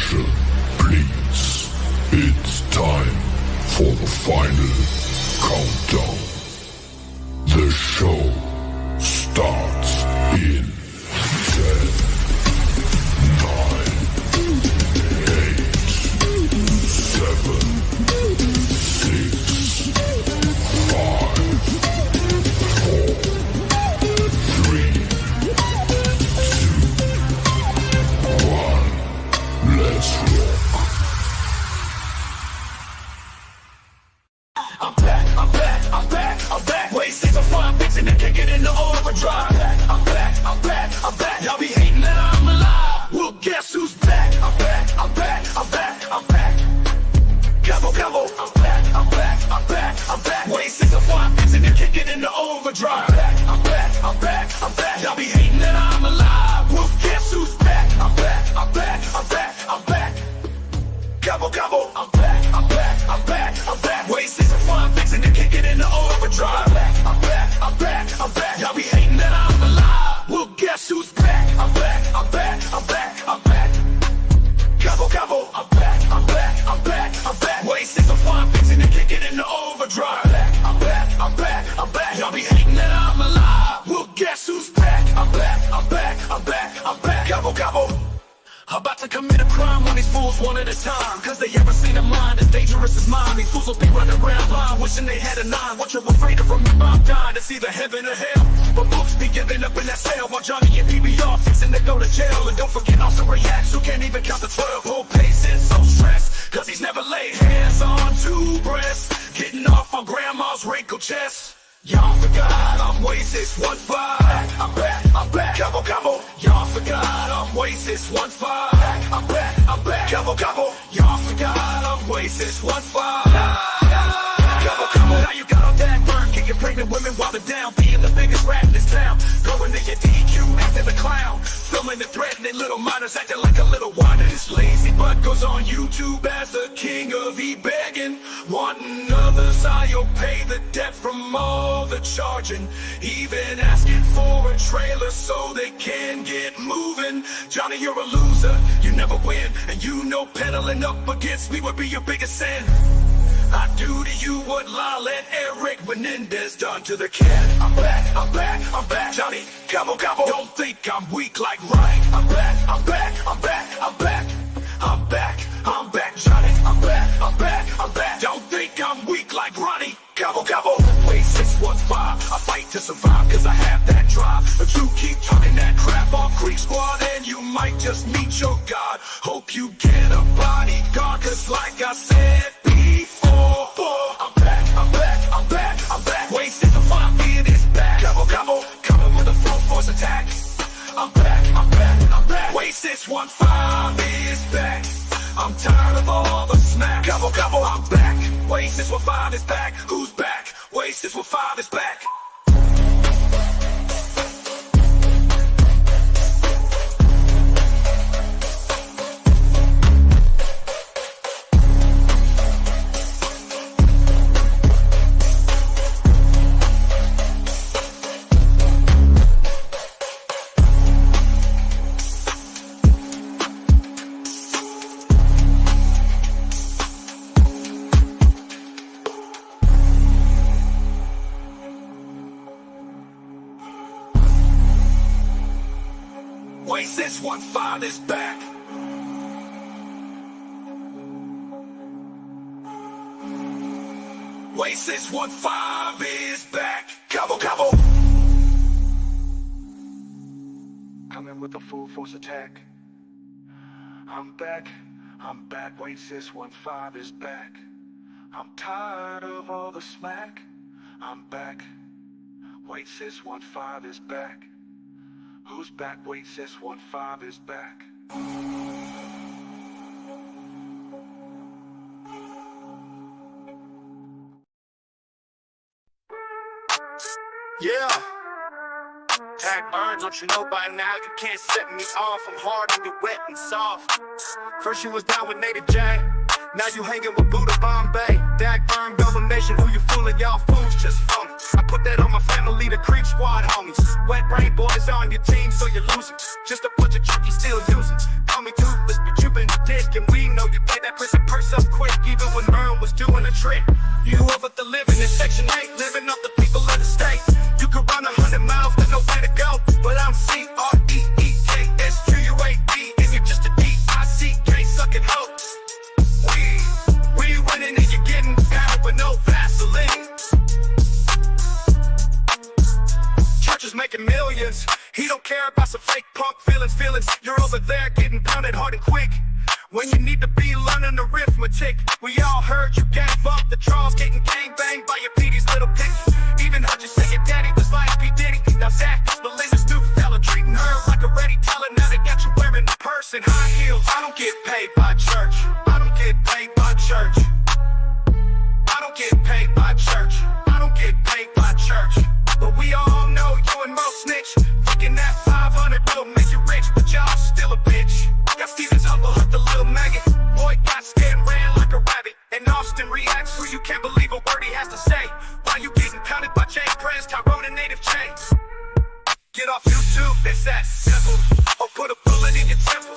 Attention, please. It's time for the final countdown. The show starts in 10, 9, 8, 7, 6, 5, 4, 3, 2, 1. Let's rock. I'm back. Wait, 6 or 5, fixing and kicking in the overdrive. I'm back. Y'all be hating that I'm alive. Well, guess who's back? I'm back. Gobble. I'm back. Wait, 6 or 5, fixing and kicking in the overdrive. I'm back. Y'all be hating that I'm alive. Well, guess who's back? I'm back. Gobble. I'm back. Wait, 6 or 5, fixing and kicking in the overdrive. I'm back. Y'all be hating that I'm alive. Well, guess who's back? I'm back. Gobble. I'm back. Wait, 6 or 5, fixing and kicking in the overdrive. I'm back. Y'all be hating that I'm alive. Well, guess who's back? I'm back. Gobble. About to commit a crime on these fools one at a time. Cause they ever seen a mind as dangerous as mine. These fools will be running around blind, wishing they had a 9. What you're afraid of, remember I'm dying. It's either heaven or hell. But books be giving up in that cell while Johnny and PBR fixing to go to jail. And don't forget also reacts who can't even count to 12. Whole pace is so stressed, cause he's never laid hands on 2 breasts. Getting off on grandma's wrinkled chest. Y'all forgot I'm way 615. I'm back. Gobble. Y'all forgot I'm way 615. I'm back. Gobble. Y'all forgot I'm way 615. Gobble. Now you got all that burn, kicking pregnant women while they're down, being the biggest rat in this town. Going to your DQ, acting the clown, filming and threatening little minors, acting like a little whiner. This lazy butt goes on YouTube as the king of e-begging, wanting others I'll pay the debt from all the charging, even asking for a trailer so they can get moving. Johnny, you're a loser, you never win, and you know pedaling up against me would be your biggest sin. I do to you what Lyle and Eric Menendez done to the cat. I'm back. Johnny, gobble. Don't think I'm weak like Ryan. I'm back. Johnny, I'm back. Don't think I'm weak like Ronnie. Gobble. Wait, 615. I fight to survive cause I have that drive. But you keep talking that crap on Creek Squad and you might just meet your God. Hope you get a bodyguard cause like I said before, I'm back. Wait, 6 or 5 feet is back. Gobble. Coming with a full force attack. I'm back. Wait, 615 is back. I'm tired of all the smack. Gobble. I'm back. Wait, 615 is back. Who's back? Wait, 615 is back. Wait, 615 is back. Wait, 615 is back. Gobble. Coming with a full force attack. I'm back. Wait, 615 is back. I'm tired of all the smack. I'm back. Wait, 615 is back. Who's back? Wait, 615 is back. Yeah. Tag burns, don't you know by now you can't set me off. I'm hard and you wet and soft. First you was down with Native J, now you hanging with Buddha Bombay. Dag burn, Belgium Nation, who you fooling? Y'all fools just phony. I put that on my family, the Creek Squad homies. Wet brain boys on your team, so you're losing. Just a bunch of chickies still using. Call me toothless, but you been a dick. Your trick. You over the living in Section 8, living off the people of the state. You could run 100 miles, there's nowhere to go. But I'm CREEKSQUAD, and you're just a DICK sucking hoe. We winning and you're getting pounded with no Vaseline. Churches making millions. He don't care about some fake punk feelings. You're over there getting pounded hard and quick. When you need to be learning arithmetic. We all heard you gave up the draws, getting gang banged by your PD's little pick. Even heard you say your daddy was like P. Diddy. Now Zach is Belinda's new fella, treating her like a ready teller. Now they got you wearing a purse and high heels. I don't get paid by church. I don't get paid by church. I don't get paid by church. I don't get paid by church. But we all know you and Mo snitch. Fucking that 500 will make you rich, but y'all still a bitch. Got Stevens humble, hurt the little maggot. Boy got scared and ran like a rabbit. And Austin reacts who you can't believe a word he has to say. Why you getting pounded by Jay Prez, Tyrone and Native J? Get off YouTube, it's that simple. Or put a bullet in your temple.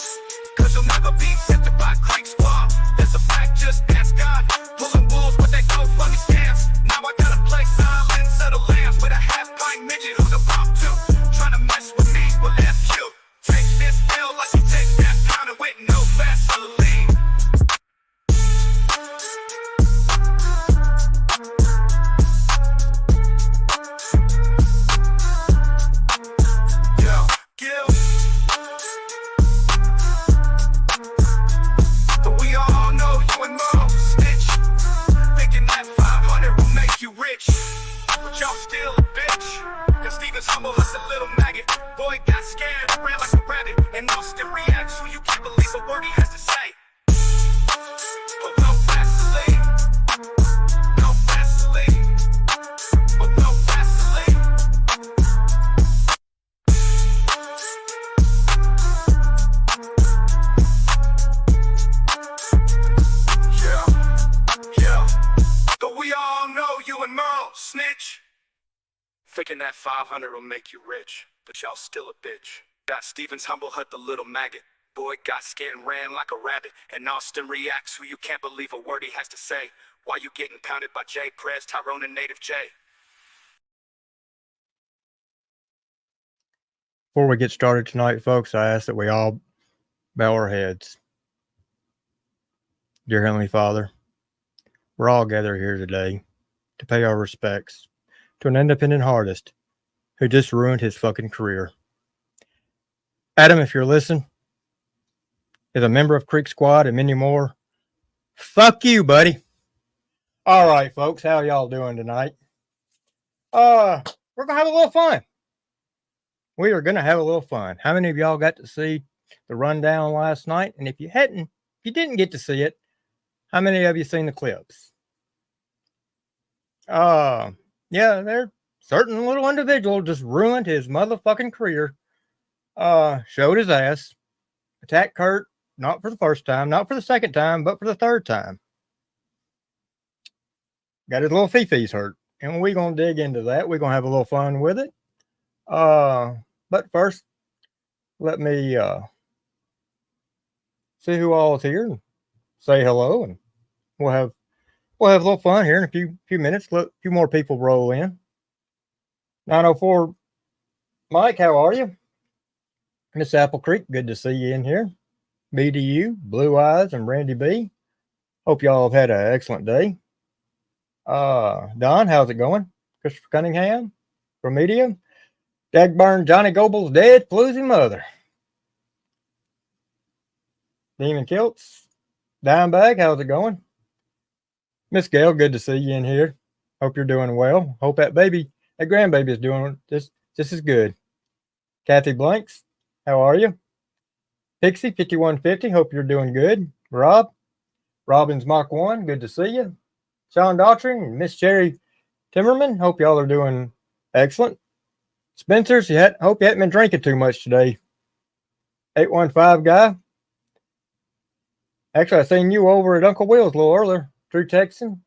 Cause you'll never be accepted by Craig Squad. That's a fact, just ask God. Pulling wolves with that GoFundMe scams. Now I gotta play silence of the lambs with a half-pint midget who's a pop too. Trying to mess with me, well F you. Take this pill like you take that pound with no Vaseline. Yo, Gil. But we all know you and Mo snitch. Thinking that 500 will make you rich. But y'all still a bitch. Cause Stevens humble as a little maggot. Boy got scared, ran like a rabbit. And Austin reacts who you can't believe a word he has to say. But no Vaseline. No Vaseline. But no Vaseline. Yeah. But we all know you and Merle snitch. Thinking that 500 will make you rich, but y'all still a bitch. Got Stevens humble hurt the little maggot. Boy got scared and ran like a rabbit. And Austin reacts who you can't believe a word he has to say. Why you getting pounded by Jay Prez, Tyrone and Native J? Before we get started tonight, folks, I ask that we all bow our heads. Dear Heavenly Father, we're all gathered here today to pay our respects to an independent artist who just ruined his fucking career. Adam, if you're listening, as a member of Creek Squad and many more, fuck you, buddy. All right, folks, how y'all doing tonight? We're gonna have a little fun. We are gonna have a little fun. How many of y'all got to see the rundown last night? And if you didn't get to see it, how many of you seen the clips? Yeah, there's certain little individual just ruined his motherfucking career. Showed his ass, attacked Kurt, not for the first time, not for the second time, but for the third time. Got his little fifis hurt. And we're going to dig into that. We're going to have a little fun with it. But first, let me see who all is here and say hello. And we'll have a little fun here in a few minutes. Let a few more people roll in. 904 Mike, how are you? Miss Apple Creek, good to see you in here. BDU, Blue Eyes, and Randy B. Hope y'all have had an excellent day. Don, how's it going? Christopher Cunningham from Media. Dagburn, Johnny Goble's dead, floozy mother. Demon Kilts. Dimebag, how's it going? Miss Gail, good to see you in here. Hope you're doing well. Hope that grandbaby is doing just as good. Kathy Blanks, how are you? Pixie 5150, hope you're doing good. Robbins Mach 1, good to see you. Sean Daughtry, Miss Cherry Timmerman, hope y'all are doing excellent. Spencer's, hope you haven't been drinking too much today. 815 guy. Actually, I seen you over at Uncle Will's a little earlier. True Texan.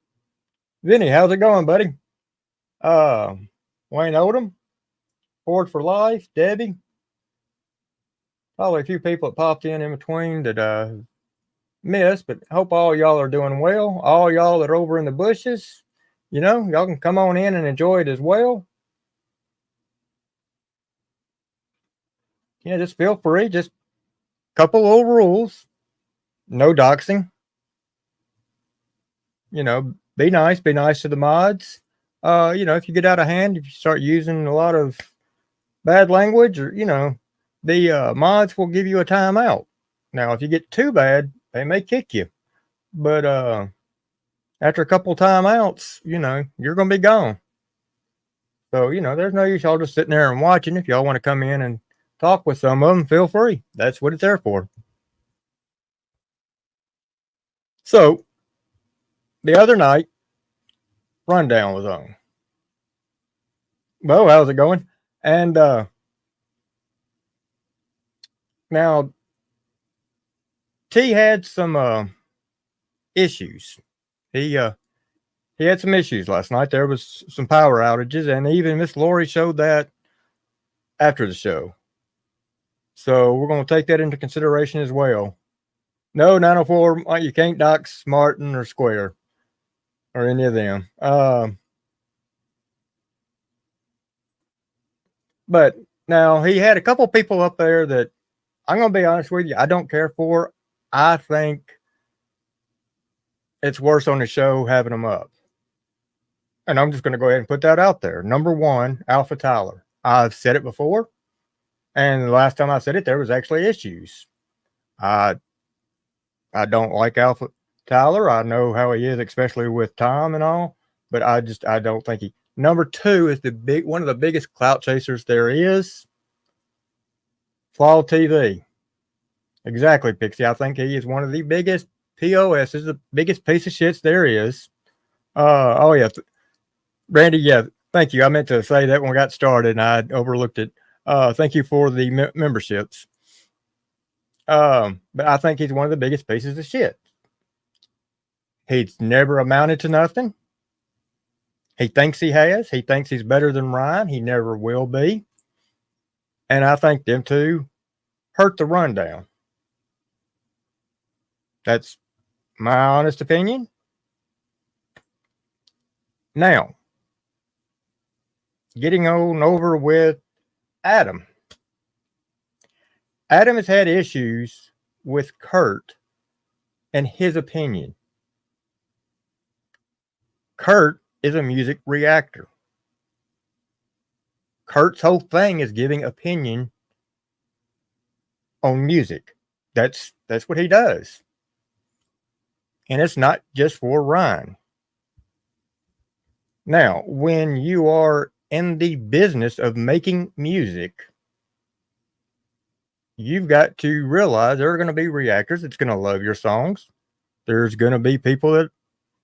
Vinny, how's it going, buddy? Wayne Odom. Ford for Life. Debbie. Probably a few people that popped in between that miss, but hope all y'all are doing well. All y'all that are over in the bushes, y'all can come on in and enjoy it as well. Yeah, just feel free. Just couple little rules. No doxing. Be nice. Be nice to the mods. If you get out of hand, if you start using a lot of bad language, or the mods will give you a timeout. Now, if you get too bad, they may kick you. But after a couple timeouts, you're gonna be gone. So there's no use y'all just sitting there and watching. If y'all want to come in and talk with some of them, feel free. That's what it's there for. So the other night, Rundown was on. Well, how's it going? And now T had some issues. He had some issues last night. There was some power outages, and even Miss Lori showed that after the show. So we're going to take that into consideration as well. No, 904, you can't dox Martin or Square or any of them. But now he had a couple people up there that I'm going to be honest with you, I don't care for. I think it's worse on the show having them up. And I'm just going to go ahead and put that out there. Number one, Alpha Tyler. I've said it before. And the last time I said it, there was actually issues. I don't like Alpha Tyler. I know how he is, especially with Tom and all. But I don't think he. Number two is one of the biggest clout chasers there is. Flawed TV. Exactly, Pixie. I think he is one of the biggest POSs, the biggest piece of shits there is. Oh yeah, Randy. Yeah, thank you. I meant to say that when we got started, and I overlooked it. Thank you for the memberships. But I think he's one of the biggest pieces of shit. He's never amounted to nothing. He thinks he has. He thinks he's better than Ryan. He never will be. And I think them two hurt the Rundown. That's my honest opinion. Now, getting on over with Adam. Adam has had issues with Kurt and his opinion. Kurt is a music reactor. Kurt's whole thing is giving opinion on music. That's what he does. And it's not just for Ryan. Now, when you are in the business of making music, you've got to realize there are going to be reactors that's going to love your songs. There's going to be people that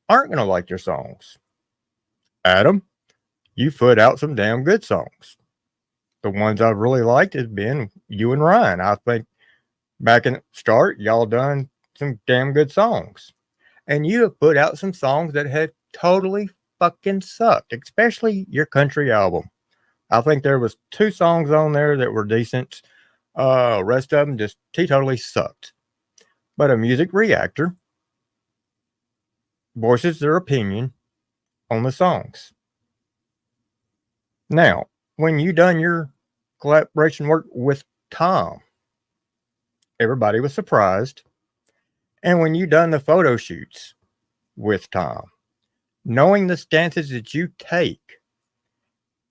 aren't going to like your songs. Adam, you put out some damn good songs. The ones I've really liked has been you and Ryan. I think back in the start, y'all done some damn good songs. And you have put out some songs that have totally fucking sucked, especially your country album. I think there was 2 songs on there that were decent. Rest of them just totally sucked. But a music reactor voices their opinion on the songs. Now, when you done your collaboration work with Tom, everybody was surprised. And when you done the photo shoots with Tom, knowing the stances that you take,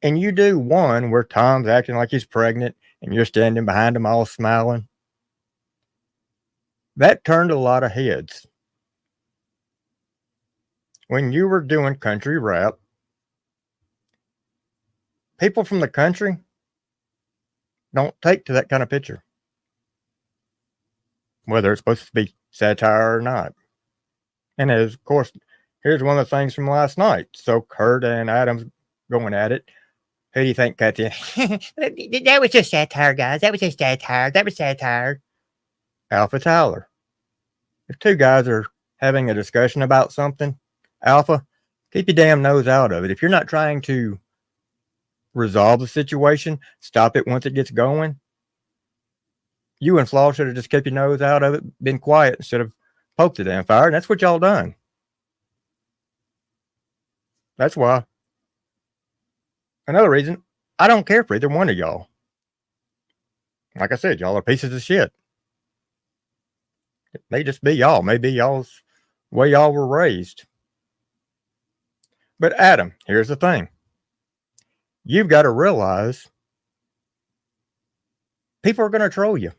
and you do one where Tom's acting like he's pregnant and you're standing behind him all smiling, that turned a lot of heads. When you were doing country rap, people from the country don't take to that kind of picture, whether it's supposed to be satire or not. And as, of course, here's one of the things from last night. So Kurt and Adam's going at it. Who do you think cut in? That was just satire, guys. That was just satire. That was satire. Alpha Tyler. If 2 guys are having a discussion about something, Alpha, keep your damn nose out of it. If you're not trying to resolve the situation, stop it once it gets going. You and Flaw should have just kept your nose out of it, been quiet instead of poke the damn fire, and that's what y'all done. That's why. Another reason, I don't care for either one of y'all. Like I said, y'all are pieces of shit. It may just be y'all. Maybe y'all's way y'all were raised. But Adam, here's the thing. You've got to realize people are going to troll you.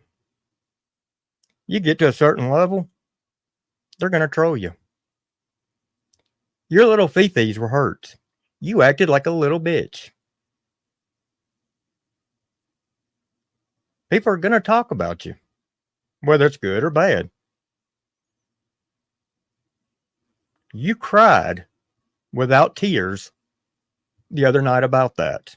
You get to a certain level, they're going to troll you. Your little fifis were hurt. You acted like a little bitch. People are going to talk about you, whether it's good or bad. You cried without tears the other night about that.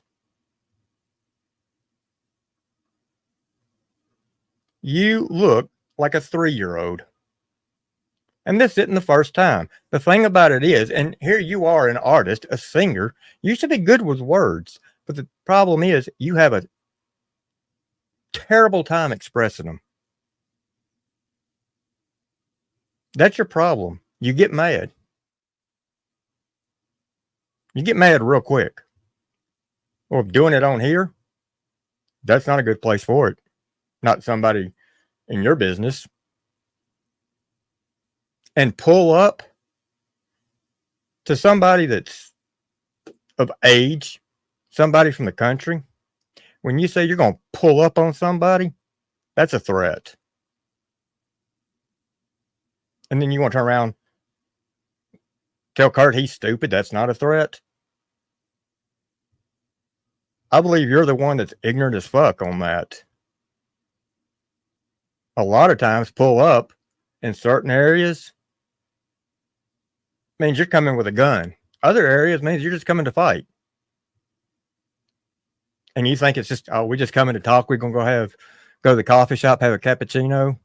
You look like a 3-year-old. And this isn't the first time. The thing about it is, and here you are, an artist, a singer, you should be good with words. But the problem is, you have a terrible time expressing them. That's your problem. You get mad. You get mad real quick. Well, doing it on here, that's not a good place for it. Not somebody in your business. And pull up to somebody that's of age, somebody from the country. When you say you're going to pull up on somebody, that's a threat. And then you want to turn around, tell Kurt he's stupid. That's not a threat. I believe you're the one that's ignorant as fuck on that. A lot of times, pull up in certain areas means you're coming with a gun. Other areas means you're just coming to fight. And you think it's just, oh, we're just coming to talk. We're going to go to the coffee shop, have a cappuccino.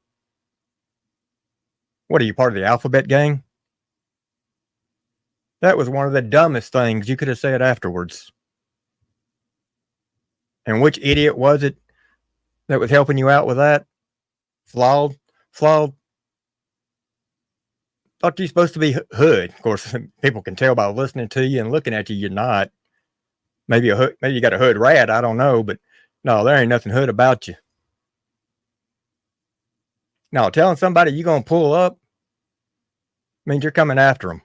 What are you, part of the alphabet gang? That was one of the dumbest things you could have said afterwards. And which idiot was it that was helping you out with that? Flawed. Thought you're supposed to be hood. Of course, people can tell by listening to you and looking at you, you're not. Maybe maybe you got a hood rat. I don't know, but no, there ain't nothing hood about you. Now, telling somebody you're gonna pull up means you're coming after them.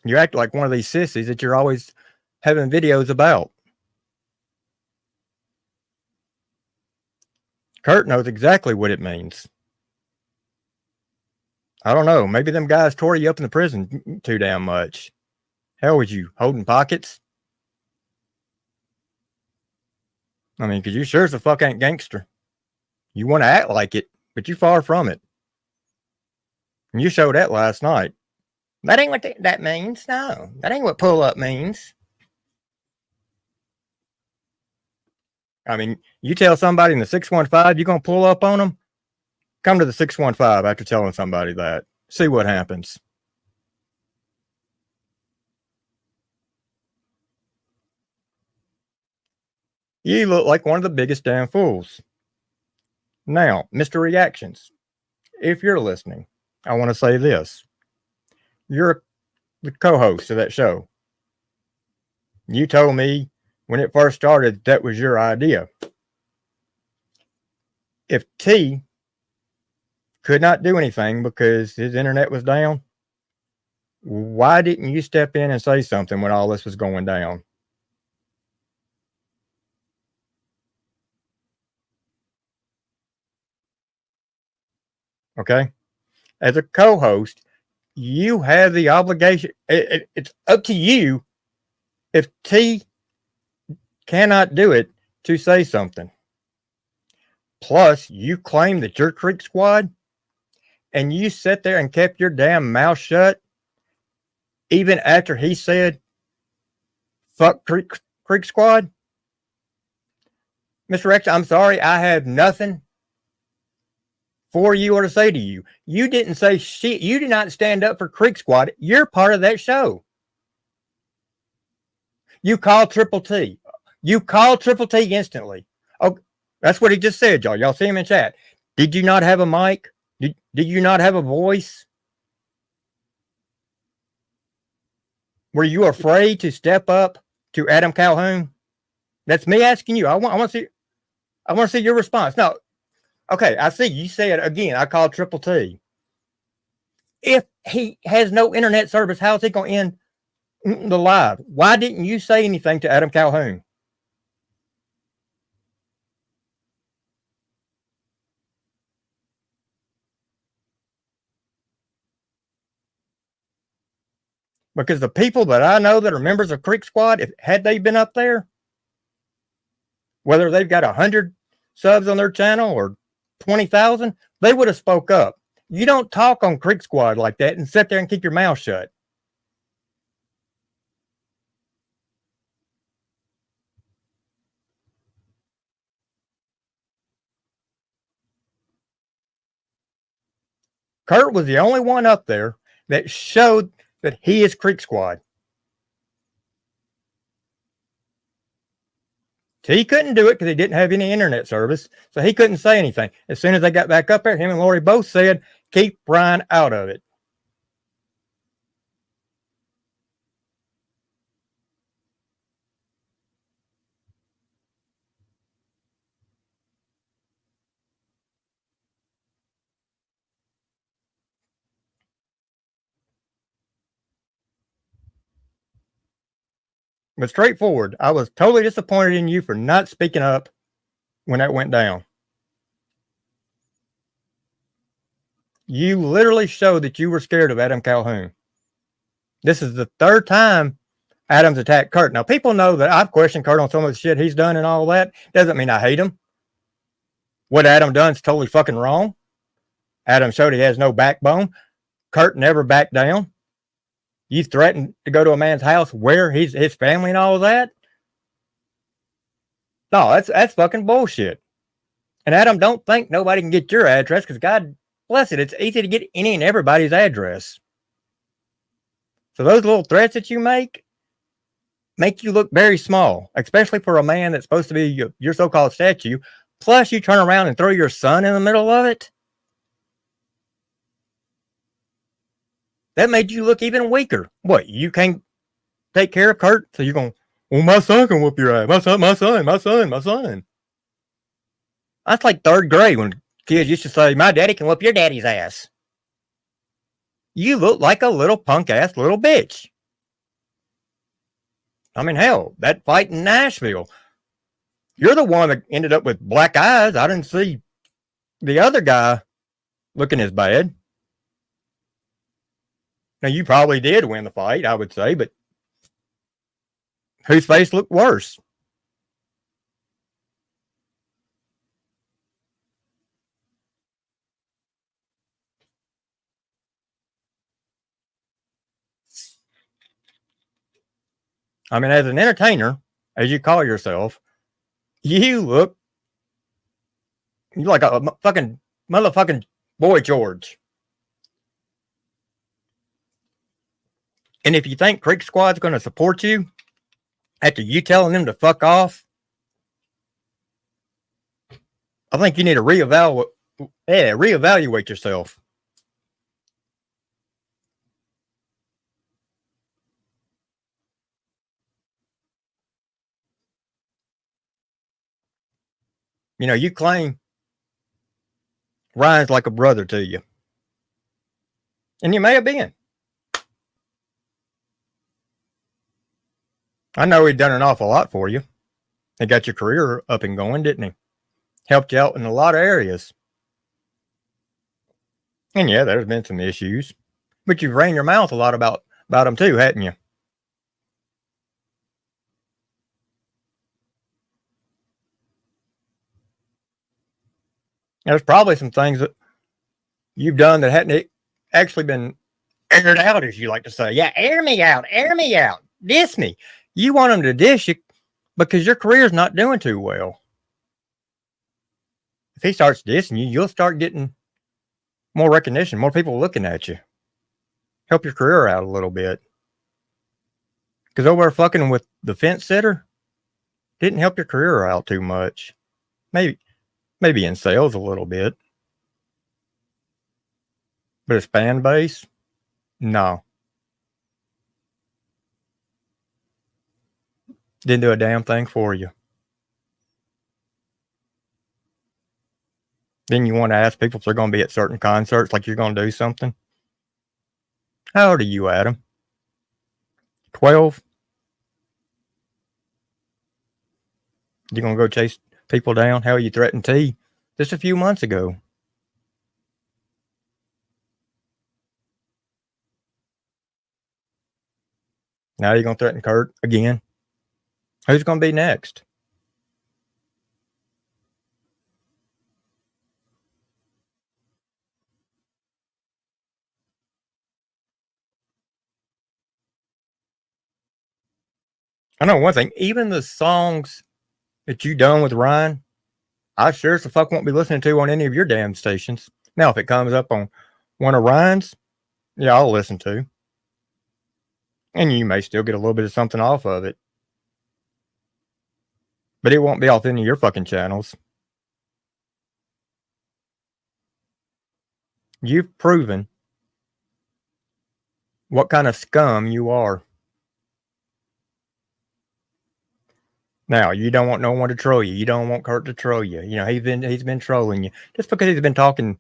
You act like one of these sissies that you're always having videos about. Kurt knows exactly what it means. I don't know. Maybe them guys tore you up in the prison too damn much. Hell, was you holding pockets? I mean, because you sure as the fuck ain't gangster. You want to act like it, but you far from it. And you showed that last night. That ain't what that means. No, that ain't what pull up means. I mean, you tell somebody in the 615 you're going to pull up on them, come to the 615 after telling somebody that. See what happens. You look like one of the biggest damn fools. Now, Mr. Reactions, if you're listening, I want to say this. You're the co-host of that show. You told me when it first started that was your idea. If T could not do anything because his internet was down, why didn't you step in and say something when all this was going down? Okay? As a co-host, you have the obligation. It's up to you if T cannot do it to say something. Plus, you claim that you're Creek Squad and you sat there and kept your damn mouth shut even after he said, fuck Creek Squad. Mr. Rex, I'm sorry. I have nothing for you or to say to you. You didn't say shit. You did not stand up for Creek Squad. You're part of that show. You called Triple T. You called Triple T instantly. Oh, that's what he just said, y'all. Y'all see him in chat. Did you not have a mic? Did you not have a voice? Were you afraid to step up to Adam Calhoun? That's me asking you. I want to see your response. No. Okay, I see. You said again, I called Triple T. If he has no internet service, how is he going to end the live? Why didn't you say anything to Adam Calhoun? Because the people that I know that are members of Creek Squad, had they been up there, whether they've got 100 subs on their channel or 20,000, they would have spoke up. You don't talk on Creek Squad like that and sit there and keep your mouth shut. Kurt was the only one up there that showed that he is Creek Squad. He couldn't do it because he didn't have any internet service, so he couldn't say anything. As soon as they got back up there, him and Lori both said, keep Brian out of it. But straightforward, I was totally disappointed in you for not speaking up when that went down. You literally showed that you were scared of Adam Calhoun. This is the third time Adam's attacked Kurt. Now, people know that I've questioned Kurt on some of the shit he's done and all that. Doesn't mean I hate him. What Adam done is totally fucking wrong. Adam showed he has no backbone. Kurt never backed down. You threatened to go to a man's house where his family and all of that. No, that's fucking bullshit. And Adam, don't think nobody can get your address because God bless it, it's easy to get any and everybody's address. So those little threats that you make you look very small, especially for a man that's supposed to be your so-called statue. Plus, you turn around and throw your son in the middle of it. That made you look even weaker. What, you can't take care of Kurt? So you're going, well, my son can whoop your ass. My son. That's like third grade when kids used to say, my daddy can whoop your daddy's ass. You look like a little punk-ass little bitch. I mean, hell, that fight in Nashville, you're the one that ended up with black eyes. I didn't see the other guy looking as bad. Now, you probably did win the fight, I would say, but whose face looked worse? I mean, as an entertainer, as you call yourself, you look like a fucking motherfucking Boy George. And if you think Creek Squad's going to support you after you telling them to fuck off, I think you need to reevaluate yourself. You know, you claim Ryan's like a brother to you. And you may have been. I know he'd done an awful lot for you. He got your career up and going, didn't he? Helped you out in a lot of areas. And yeah, there's been some issues. But you've ran your mouth a lot about him too, hadn't you? There's probably some things that you've done that hadn't actually been aired out, as you like to say. Yeah, air me out, diss me. You want them to dish you because your career's not doing too well. If he starts dissing you, you'll start getting more recognition, more people looking at you. Help your career out a little bit. Because over fucking with the fence sitter didn't help your career out too much. Maybe in sales a little bit, But his fan base, no. Didn't do a damn thing for you. Then you want to ask people if they're going to be at certain concerts, like you're going to do something. How old are you, Adam? 12? You going to go chase people down? Hell, you threatened T just a few months ago. Now you're going to threaten Kurt again? Who's going to be next? I know one thing. Even the songs that you done with Ryan, I sure as the fuck won't be listening to on any of your damn stations. Now, if it comes up on one of Ryan's, yeah, I'll listen to. And you may still get a little bit of something off of it. But it won't be off any of your fucking channels. You've proven what kind of scum you are. Now, you don't want no one to troll you. You don't want Kurt to troll you. You know, he's been trolling you. Just because he's been talking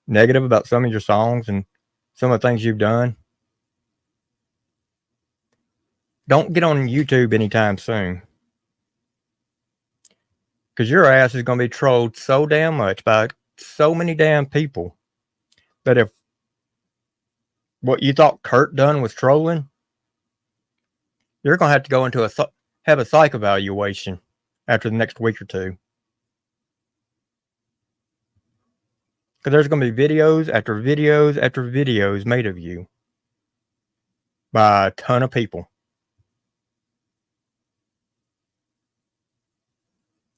negative about some of your songs and some of the things you've done. Don't get on YouTube anytime soon. Because your ass is going to be trolled so damn much by so many damn people that if what you thought Kurt done was trolling, you're going to have to go into have a psych evaluation after the next week or two. Because there's going to be videos after videos after videos made of you by a ton of people.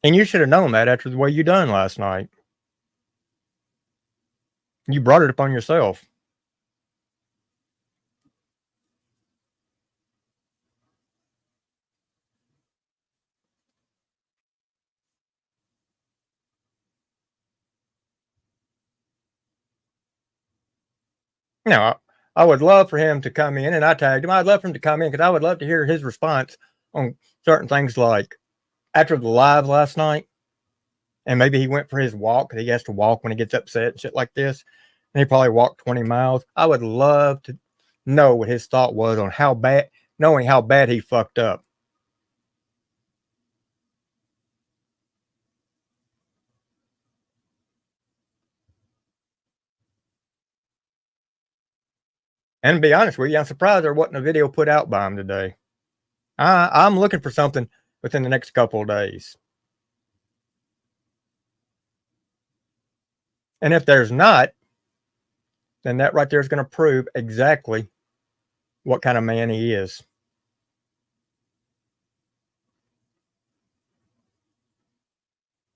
And you should have known that after the way you done last night. You brought it upon yourself. Now, I would love for him to come in, and I tagged him. I'd love for him to come in because I would love to hear his response on certain things like after the live last night, and maybe he went for his walk because he has to walk when he gets upset and shit like this. And he probably walked 20 miles. I would love to know what his thought was on how bad, knowing how bad he fucked up. And to be honest with you, I'm surprised there wasn't a video put out by him today. I'm looking for something within the next couple of days. And if there's not, then that right there is going to prove exactly what kind of man he is.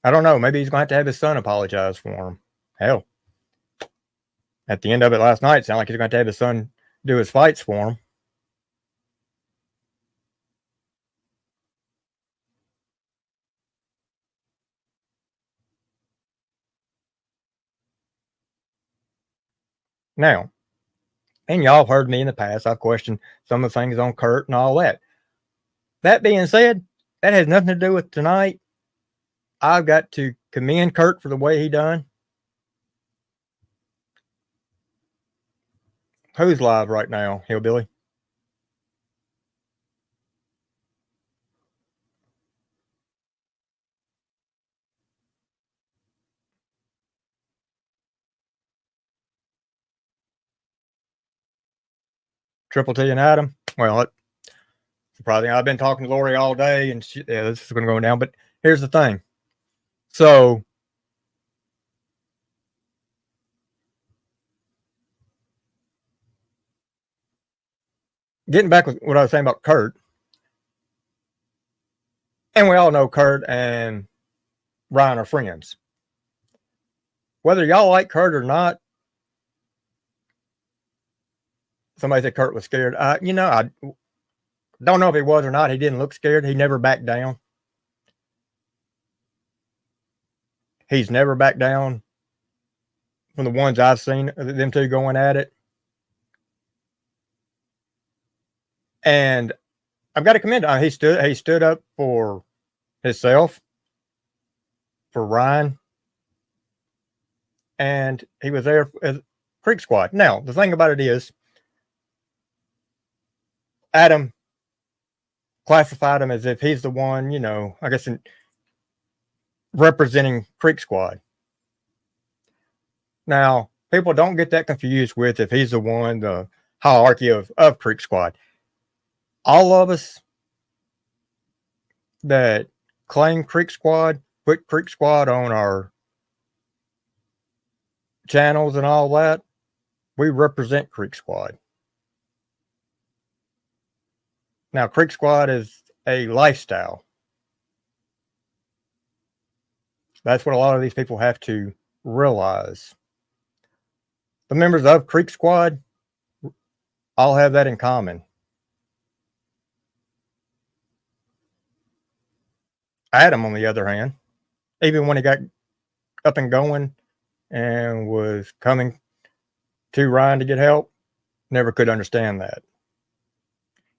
I don't know. Maybe he's going to have his son apologize for him. Hell, at the end of it last night, it sounded like he's going to have his son do his fights for him. Now, and y'all have heard me in the past, I've questioned some of the things on Kurt and all that. That being said, that has nothing to do with tonight. I've got to commend Kurt for the way he done. Who's live right now, Hillbilly? Triple T and Adam. Well, surprising. I've been talking to Lori all day, and yeah, this is going to go down. But here's the thing. So, getting back with what I was saying about Kurt, and we all know Kurt and Ryan are friends. Whether y'all like Kurt or not, somebody said Kurt was scared. I don't know if he was or not. He didn't look scared. He never backed down. He's never backed down from the ones I've seen, them two going at it. And I've got to commend him. He stood up for himself, for Ryan, and he was there as Creek Squad. Now, the thing about it is, Adam classified him as if he's the one, I guess, representing Creek Squad. Now, people don't get that confused with if he's the one, the hierarchy of Creek Squad. All of us that claim Creek Squad, put Creek Squad on our channels and all that, we represent Creek Squad. Now, Creek Squad is a lifestyle. That's what a lot of these people have to realize. The members of Creek Squad all have that in common. Adam, on the other hand, even when he got up and going and was coming to Ryan to get help, never could understand that.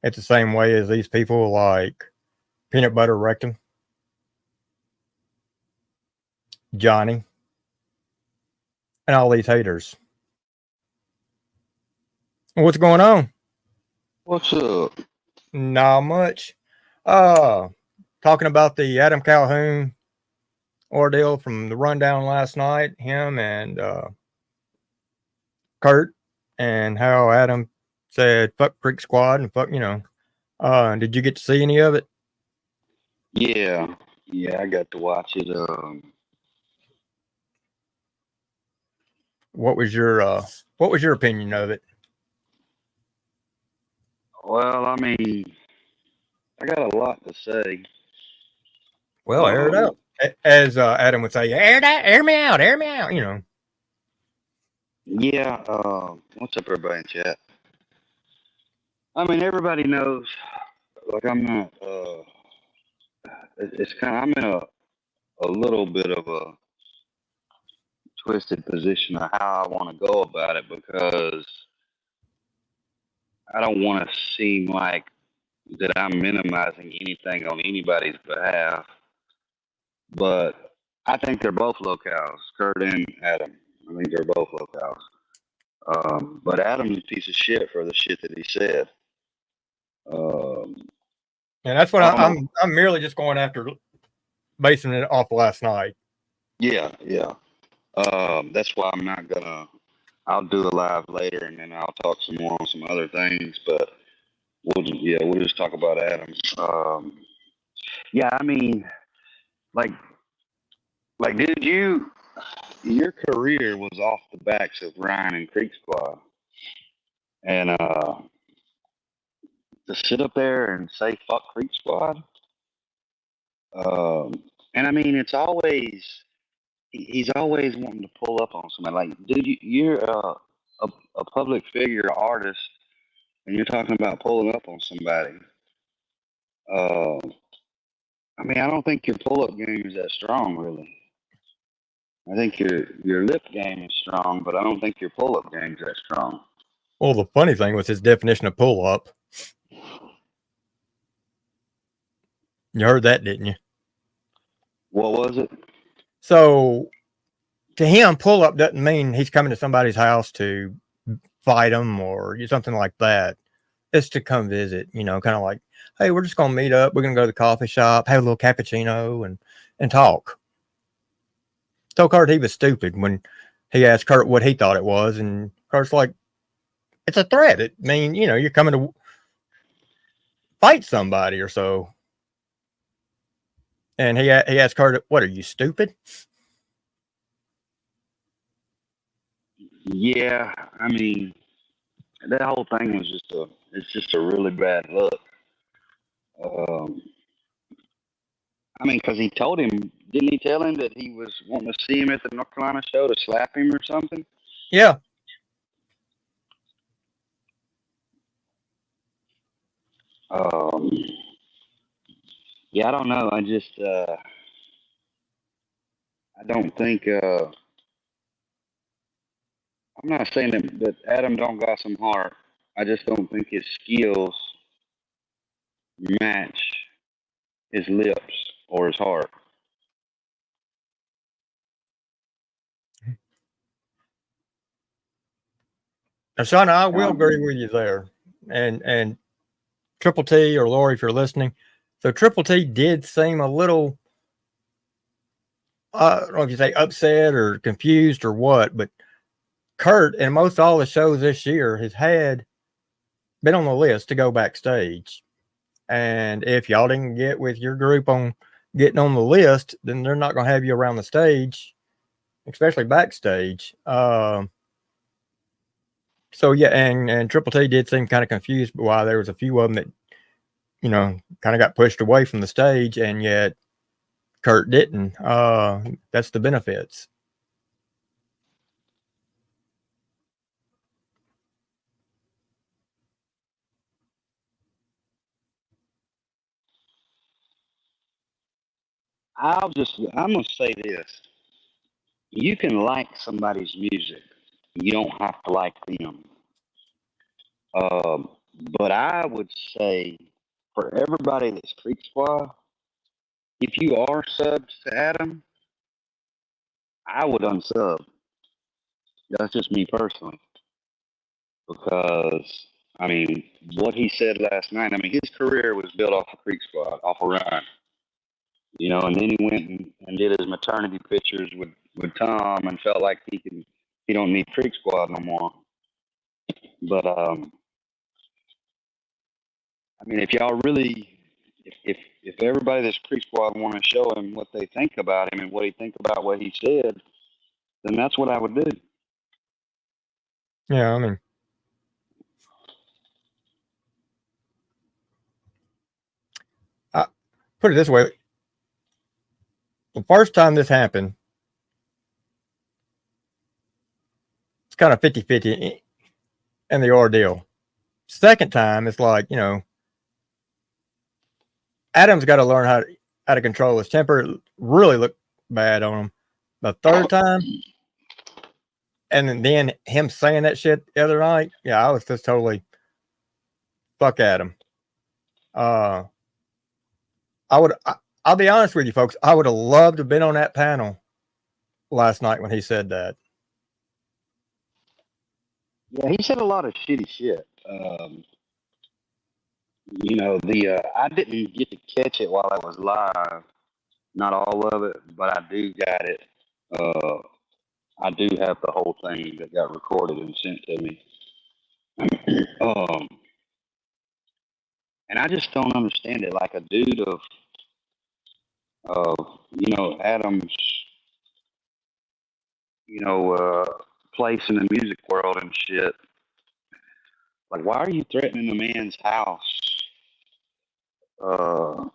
It's the same way as these people like Peanut Butter Rectum, Johnny, and all these haters. What's going on? What's up? Not much. Talking about the Adam Calhoun ordeal from the rundown last night, him and Kurt, and how Adam said fuck Creek Squad and fuck, did you get to see any of it? Yeah, I got to watch it. What was your opinion of it? Well, I mean, I got a lot to say. Well, air it out. As Adam would say, air me out, Yeah, what's up, everybody in chat? I mean, everybody knows, like, I'm not, it's kind of, I'm in a little bit of a twisted position of how I want to go about it, because I don't want to seem like that I'm minimizing anything on anybody's behalf. But I think they're both locals, Kurt and Adam. I think they're both locals. But Adam's a piece of shit for the shit that he said. And that's what I'm merely just going after, basing it off last night. Yeah. That's why I'm not gonna. I'll do a live later, and then I'll talk some more on some other things. But we'll just talk about Adam. Yeah, I mean, like, dude, your career was off the backs of Ryan and Creek Squad, and to sit up there and say fuck Creek Squad, and I mean, it's always he's always wanting to pull up on somebody. Like, dude, you're a public figure, artist, and you're talking about pulling up on somebody. I mean, I don't think your pull-up game is that strong, really. I think your lip game is strong, but I don't think your pull-up game is that strong. Well, the funny thing was his definition of pull-up. You heard that, didn't you? What was it? So, to him, pull-up doesn't mean he's coming to somebody's house to fight them or something like that. It's to come visit, kind of like, hey, we're just going to meet up. We're going to go to the coffee shop, have a little cappuccino, and talk. Told Kurt he was stupid when he asked Kurt what he thought it was, and Kurt's like, it's a threat. It mean, you're coming to fight somebody or so. And he asked Kurt, what, are you stupid? Yeah, I mean, that whole thing was just a really bad look. I mean, because he told him, didn't he tell him that he was wanting to see him at the North Carolina show to slap him or something? Yeah. Yeah, I don't know. I just, I don't think, I'm not saying that Adam don't got some heart. I just don't think his skills match his lips or his heart. Now, Shauna, I will Um, agree with you there. And Triple T or Lori, if you're listening, so Triple T did seem a little, I don't know if you say upset or confused or what, but Kurt in most all the shows this year has had been on the list to go backstage. And if y'all didn't get with your group on getting on the list, then they're not going to have you around the stage, especially backstage. So yeah, and Triple T did seem kind of confused why there was a few of them that, you know, kind of got pushed away from the stage, and yet Kurt didn't. That's the benefits. I'm gonna say this: you can like somebody's music, you don't have to like them. Um, but I would say for everybody that's Creek Squad, if you are subbed to Adam, I would unsub. That's just me personally, because I mean, what he said last night. I mean, his career was built off of Creek Squad, off of Ryan. You know, and then he went and did his maternity pictures with Tom and felt like he don't need Creek Squad no more. But I mean, if y'all really, if everybody that's Creek Squad want to show him what they think about him and what he think about what he said, then that's what I would do. Yeah, I mean, I put it this way: the first time this happened, it's kind of 50-50 in the ordeal. Second time, it's like, you know, Adam's got to learn how to control his temper. It really looked bad on him. The third time, and then him saying that shit the other night, yeah, I was just totally fuck Adam. I'll be honest with you, folks. I would have loved to have been on that panel last night when he said that. Yeah, he said a lot of shitty shit. You know, I didn't get to catch it while I was live, not all of it, but I do got it. Uh, I do have the whole thing that got recorded and sent to me. um, and I just don't understand it. Like a dude of you know Adam's you know place in the music world and shit. Like, why are you threatening a man's house? Uh,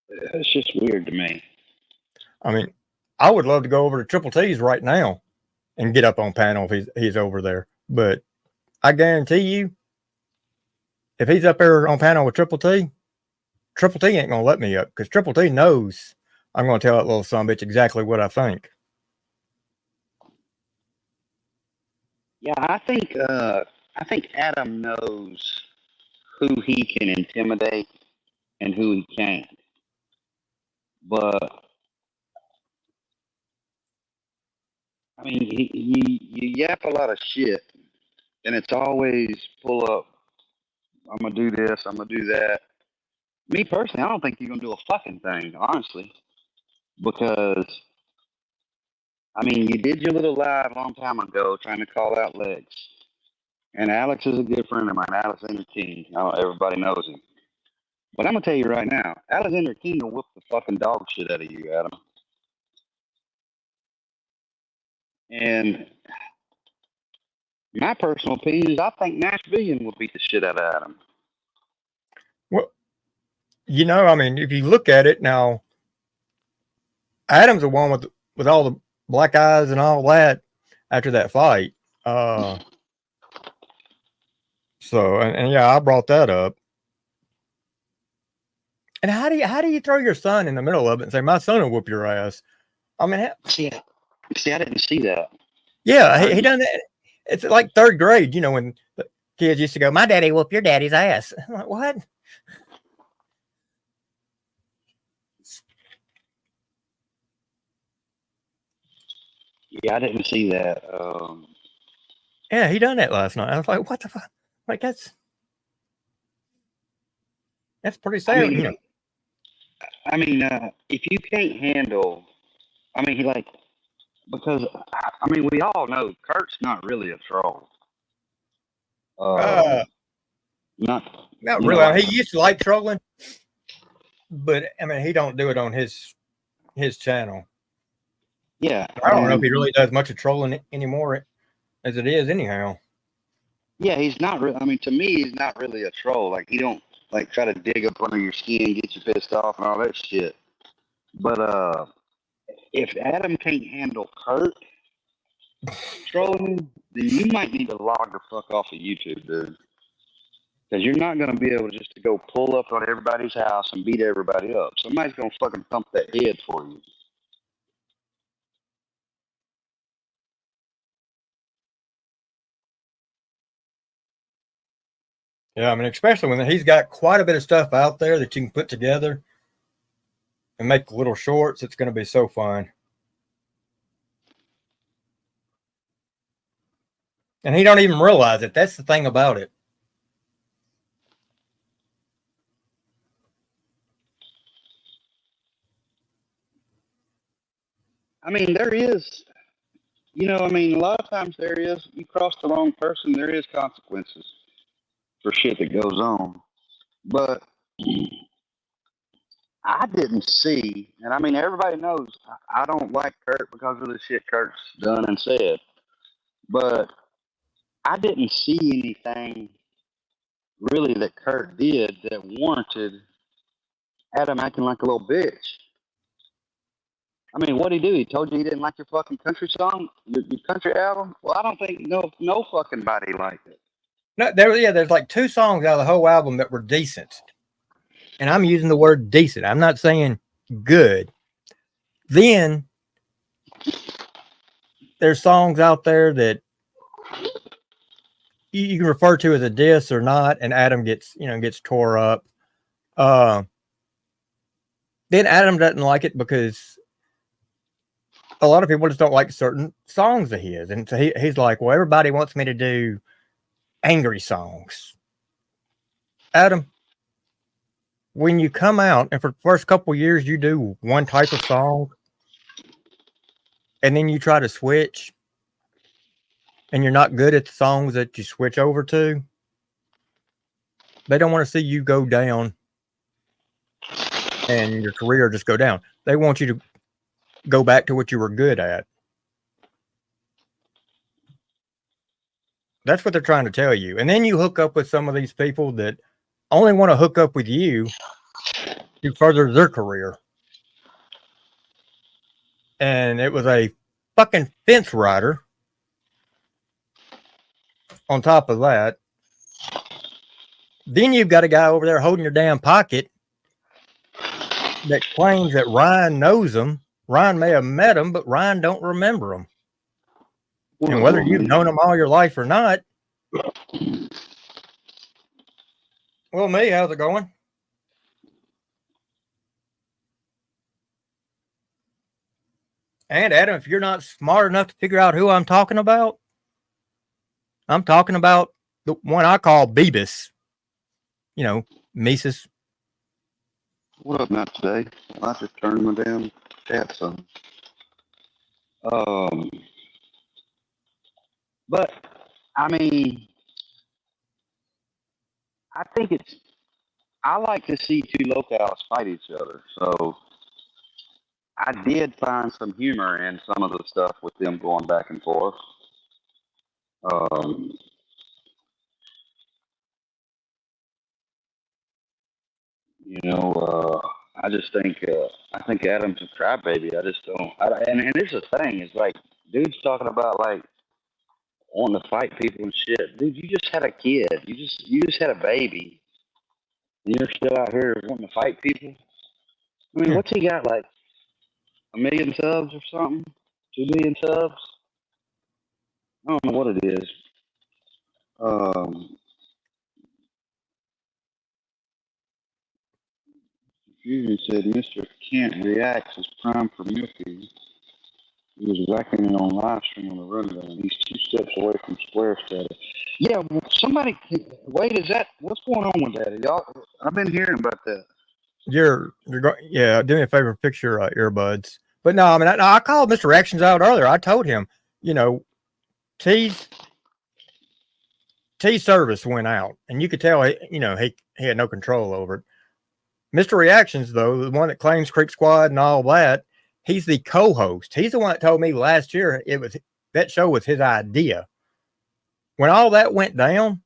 it's just weird to me. I mean, I would love to go over to Triple T's right now and get up on panel if he's over there. But I guarantee you, if he's up there on panel with Triple T ain't gonna let me up, because Triple T knows I'm gonna tell that little son of a bitch exactly what I think. Yeah, I think Adam knows who he can intimidate and who he can't. But I mean, you yap a lot of shit, and it's always pull up. I'm gonna do this. I'm gonna do that. Me personally, I don't think you're gonna do a fucking thing, honestly, because I mean, you did your little live a long time ago trying to call out Lex, and Alex is a good friend of mine. Alexander King. Everybody knows him. But I'm gonna tell you right now, Alexander King will whoop the fucking dog shit out of you, Adam. And my personal opinion is I think Nashville will beat the shit out of Adam. Well, you know, I mean, if you look at it now, Adam's the one with all the black eyes and all that after that fight. So and yeah, I brought that up. And how do you throw your son in the middle of it and say my son will whoop your ass? I mean, See, I didn't see that. yeah, he done that. It's like third grade, you know, when the kids used to go, "My daddy whooped your daddy's ass." I'm like, what? Yeah, I didn't see that. Yeah, he done that last night. I was like, what the fuck? Like that's pretty I sad, you know. mean, if you can't handle, I mean, like, because I mean, we all know Kurt's not really a troll. Uh, Not, Not you know, really. I like, mean, he used to like trolling, but I mean, he don't do it on his channel. yeah, I don't know if and he really does much of trolling anymore, as it is anyhow. yeah, he's not really. I mean, to me, he's not really a troll. Like, he don't like try to dig up under your skin, get you pissed off, and all that shit. But if Adam can't handle Kurt trolling, then you might need to log the fuck off of YouTube, dude. Because you're not going to be able just to go pull up on everybody's house and beat everybody up. Somebody's going to fucking thump that head for you. Yeah, I mean, especially when he's got quite a bit of stuff out there that you can put together and make little shorts. It's going to be so fun. And he don't even realize it. That's the thing about it. I mean, there is, I mean, a lot of times there is, you cross the wrong person, there is consequences for shit that goes on. But I didn't see, and I mean, everybody knows I don't like Kurt because of the shit Kurt's done and said. But I didn't see anything really that Kurt did that warranted Adam acting like a little bitch. I mean, what'd he do? He told you he didn't like your fucking country song, your country album. Well, I don't think no fucking body liked it. No, there's like 2 songs out of the whole album that were decent. And I'm using the word decent. I'm not saying good. Then there's songs out there that you can refer to as a diss or not, and Adam gets tore up. Then Adam doesn't like it because a lot of people just don't like certain songs of his, and so he's like, well, everybody wants me to do angry songs. Adam, when you come out and for the first couple years you do one type of song, and then you try to switch, and you're not good at the songs that you switch over to, they don't want to see you go down and your career just go down. They want you to go back to what you were good at. That's what they're trying to tell you. And then you hook up with some of these people that only want to hook up with you to further their career. And it was a fucking fence rider on top of that. Then you've got a guy over there holding your damn pocket that claims that Ryan knows him. Ryan may have met him, but Ryan don't remember him. And whether you've known him all your life or not. Well, me, how's it going? And Adam, if you're not smart enough to figure out who I'm talking about the one I call Beebus. You know, Mises. What up, not today? I just turned my damn chat on. But I mean, I think I like to see 2 locales fight each other. So I did find some humor in some of the stuff with them going back and forth. I just think Adam's a crybaby. I just don't. And here's the thing: is like, dude's talking about like wanting to fight people and shit. Dude, you just had a kid. You just had a baby. And you're still out here wanting to fight people. I mean, what's he got, like 1 million subs or something? 2 million subs? I don't know what it is. Um, Fusion said Mr. Kent reacts as prime for Milky. He was whacking it on live stream on the rundown. He's 2 steps away from square status. Yeah, somebody. Wait, is that what's going on with that? Y'all, I've been hearing about that. Yeah, do me a favor, fix your earbuds. But no, I mean, I called Mr. Reactions out earlier. I told him, you know, T's service went out, and you could tell, he had no control over it. Mr. Reactions, though, the one that claims Creek Squad and all that, he's the co-host. He's the one that told me last year that show was his idea. When all that went down,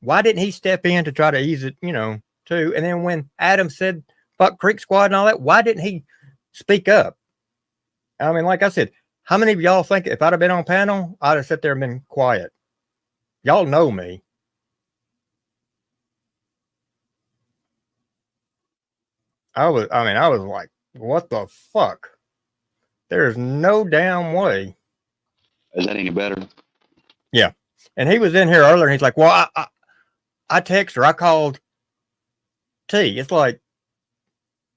why didn't he step in to try to ease it, too? And then when Adam said fuck Creek Squad and all that, why didn't he speak up? I mean, like I said, how many of y'all think if I'd have been on panel, I'd have sat there and been quiet? Y'all know me. I was like, what the fuck? There's no damn way. Is that any better? Yeah. And he was in here earlier and he's like, well, I texted her. I called T. It's like,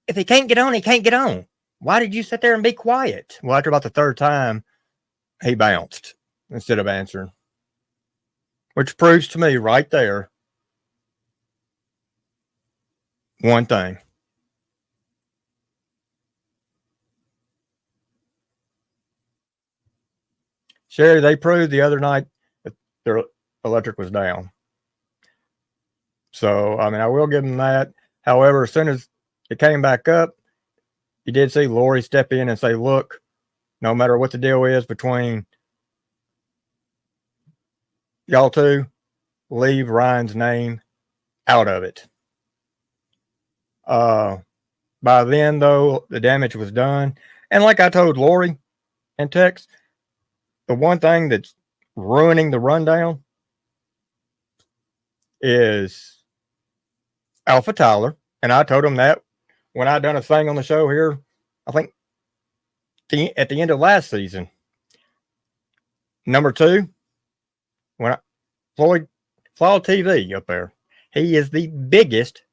if he can't get on, he can't get on. Why did you sit there and be quiet? Well, after about the third time, he bounced instead of answering. Which proves to me right there one thing. Sherry, they proved the other night that their electric was down. So, I mean, I will give them that. However, as soon as it came back up, you did see Lori step in and say, look, no matter what the deal is between y'all two, leave Ryan's name out of it. By then, though, the damage was done. And like I told Lori in text, the one thing that's ruining the rundown is Alpha Tyler. And I told him that when I done a thing on the show here, I think at the end of last season. Number two, when Floyd TV up there, he is the biggest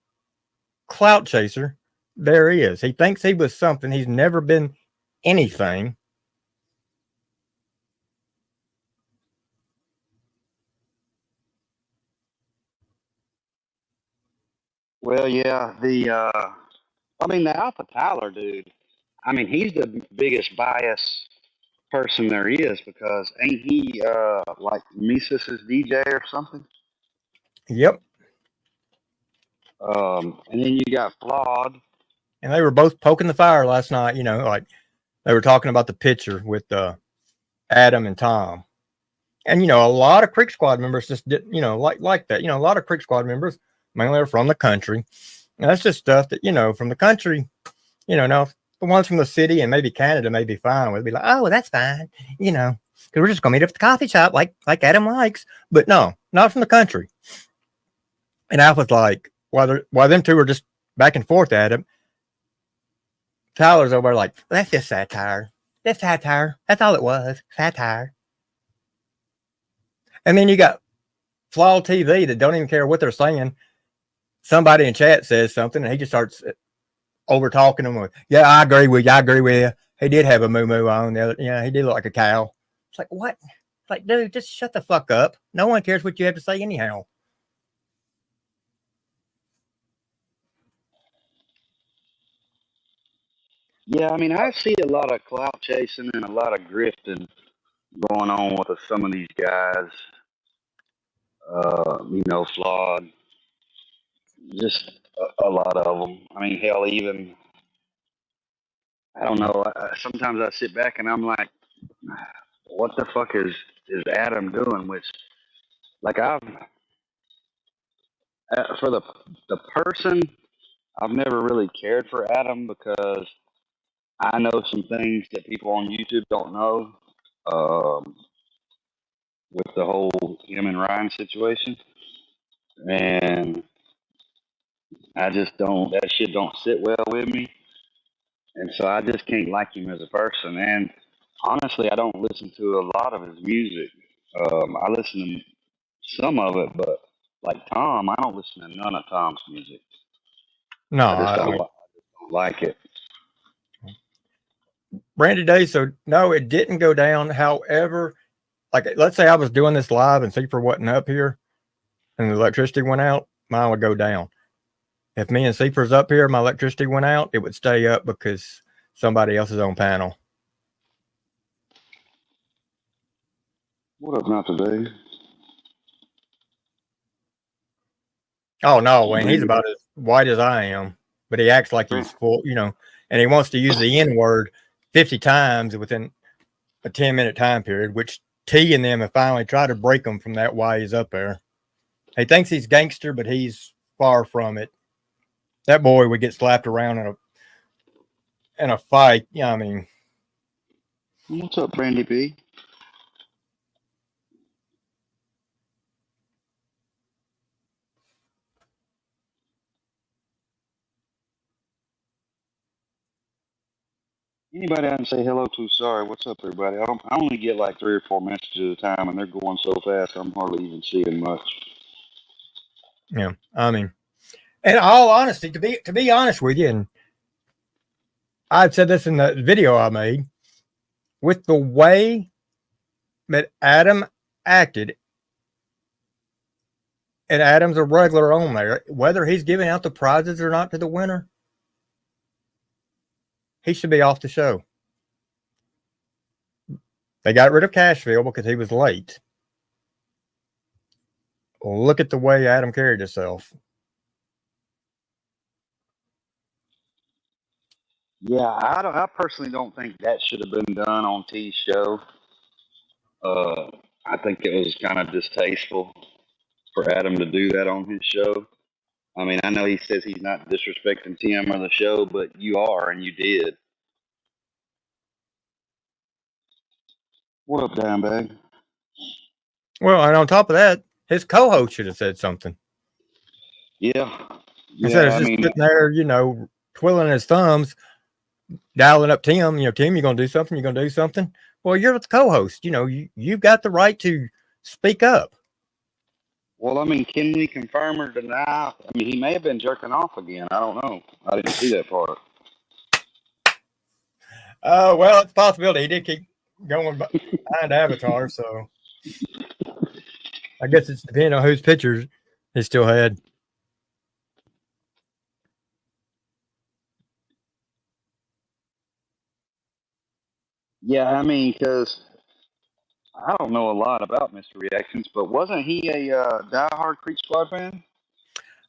clout chaser there is. He thinks he was something. He's never been anything. Well, yeah, the Alpha Tyler dude. I mean, he's the biggest bias person there is because ain't he like Misas's DJ or something? Yep. And then you got Flawed. And they were both poking the fire last night, like they were talking about the picture with Adam and Tom. And, a lot of Creek Squad members just didn't, like that. A lot of Creek Squad members, mainly are from the country. And that's just stuff that, from the country, now the ones from the city and maybe Canada may be fine with. Be like, oh, well, that's fine, because we're just going to meet up at the coffee shop like Adam likes. But no, not from the country. And Alpha's like, while them two were just back and forth at him, Tyler's over like, well, that's just satire. That's satire. That's all it was. Satire. And then you got Flawed TV that don't even care what they're saying. Somebody in chat says something and he just starts over talking them with, yeah, I agree with you. He did have a moo-moo on the other. Yeah, he did look like a cow. It's like, what? It's like, dude, just shut the fuck up. No one cares what you have to say anyhow. Yeah, I mean, I see a lot of clout chasing and a lot of grifting going on with some of these guys. Flawed. Just a lot of them. I mean, hell, even I don't know. Sometimes I sit back and I'm like, what the fuck is Adam doing? Which, like, for the person, I've never really cared for Adam because I know some things that people on YouTube don't know. With the whole him and Ryan situation, and I just don't. That shit don't sit well with me, and so I just can't like him as a person. And honestly, I don't listen to a lot of his music. I listen to some of it, but like Tom, I don't listen to none of Tom's music. No, I just don't like it. Brandy Day. So no, it didn't go down. However, like let's say I was doing this live and Seeper wasn't up here and the electricity went out, mine would go down. If me and Seeper's up here, my electricity went out, it would stay up because somebody else is on panel. What up, not today? Oh no, Wayne, he's about as white as I am, but he acts like he's full, you know, and he wants to use the N word 50 times within a 10-minute time period, which T and them have finally tried to break him from that while he's up there. He thinks he's gangster, but he's far from it. That boy would get slapped around in a fight. Yeah, I mean, What's up, Brandy B? Anybody I can say hello to? Sorry, what's up, everybody? I only get like 3 or 4 messages at a time, and they're going so fast I'm hardly even seeing much. yeah, I mean, in all honesty, to be honest with you, and I've said this in the video I made, with the way that Adam acted, and Adam's a regular on there, whether he's giving out the prizes or not to the winner, he should be off the show. They got rid of Cashville because he was late. Look at the way Adam carried himself. Yeah, I personally don't think that should have been done on T's show. I think it was kind of distasteful for Adam to do that on his show. I mean, I know he says he's not disrespecting Tim or the show, but you are, and you did. What up, Dimebag? Well, and on top of that, his co-host should have said something. Yeah. Instead of just sitting there, you know, twiddling his thumbs, dialing up Tim, you know, Tim, you're going to do something, you're going to do something. Well, you're the co-host. You know, you've got the right to speak up. Well, I mean, can we confirm or deny? I mean, he may have been jerking off again. I don't know. I didn't see that part. Well, it's a possibility. He did keep going behind Avatar, so I guess it's depending on whose pictures he still had. Yeah, I mean, because I don't know a lot about Mr. Reactions, but wasn't he a diehard Creek Squad fan?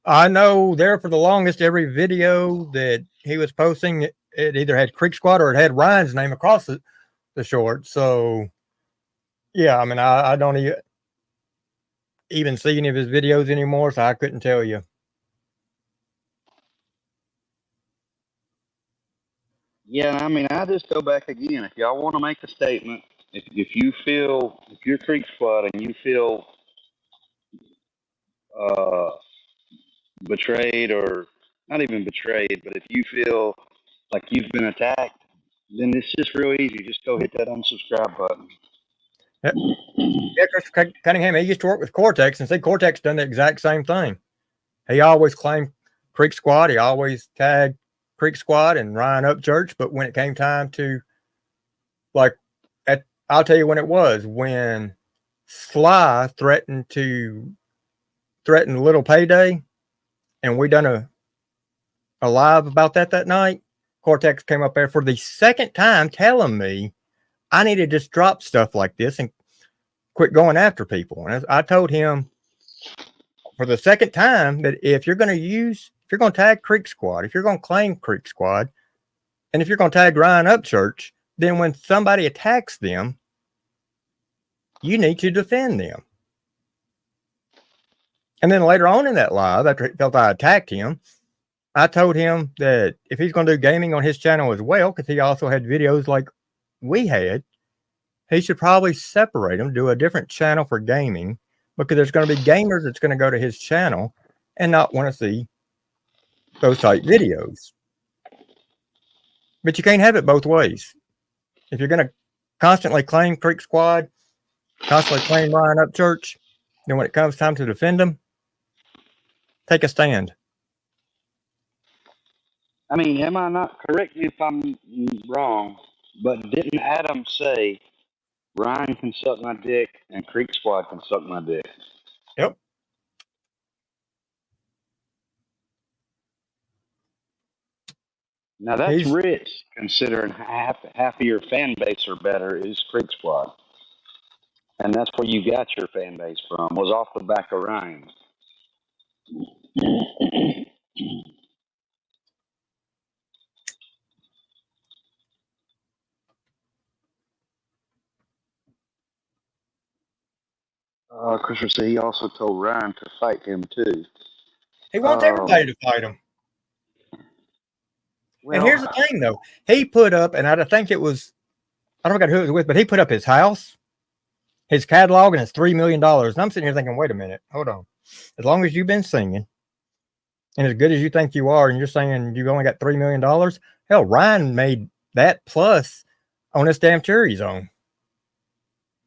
I know there for the longest, every video that he was posting, it either had Creek Squad or it had Ryan's name across the short. So, yeah, I mean, I don't even see any of his videos anymore, so I couldn't tell you. Yeah, I mean, I just go back again. If y'all want to make a statement, if you feel, if you're Creek Squad and you feel uh, betrayed, or not even betrayed, but if you feel like you've been attacked, then it's just real easy. Just go hit that unsubscribe button. Yeah, Chris Cunningham, he used to work with Cortex, and see, Cortex done the exact same thing. He always claimed Creek Squad. He always tagged Creek Squad and Ryan Upchurch. But when it came time to, like, I'll tell you when it was, when Sly threatened Little Payday, and we done a live about that night, Cortex came up there for the second time telling me I need to just drop stuff like this and quit going after people. And I told him for the second time that if you're going to tag Creek Squad, if you're going to claim Creek Squad, and if you're going to tag Ryan Upchurch, then when somebody attacks them, you need to defend them. And then later on in that live, after he felt I attacked him, I told him that if he's going to do gaming on his channel as well, because he also had videos like we had, he should probably separate them, do a different channel for gaming, because there's going to be gamers that's going to go to his channel and not want to see those type videos. But you can't have it both ways. If you're going to constantly claim Creek Squad, constantly claim Ryan Upchurch, Then when it comes time to defend them, take a stand. I mean, am I not, correct me if I'm wrong, but didn't Adam say Ryan can suck my dick and Creek Squad can suck my dick? Yep. Now that's He's rich, considering half of your fan base or better is Creek Squad, and that's where you got your fan base from. Was off the back of Ryan. Christopher said he also told Ryan to fight him too. he wants everybody to fight him. And here's the Well, thing, though. He put up, and I think it was, I don't know who it was with, but he put up his house, his catalog, and it's $3 million. And I'm sitting here thinking, wait a minute, hold on. As long as you've been singing, and as good as you think you are, and you're saying you've only got $3 million, hell, Ryan made that plus on this damn cherry zone.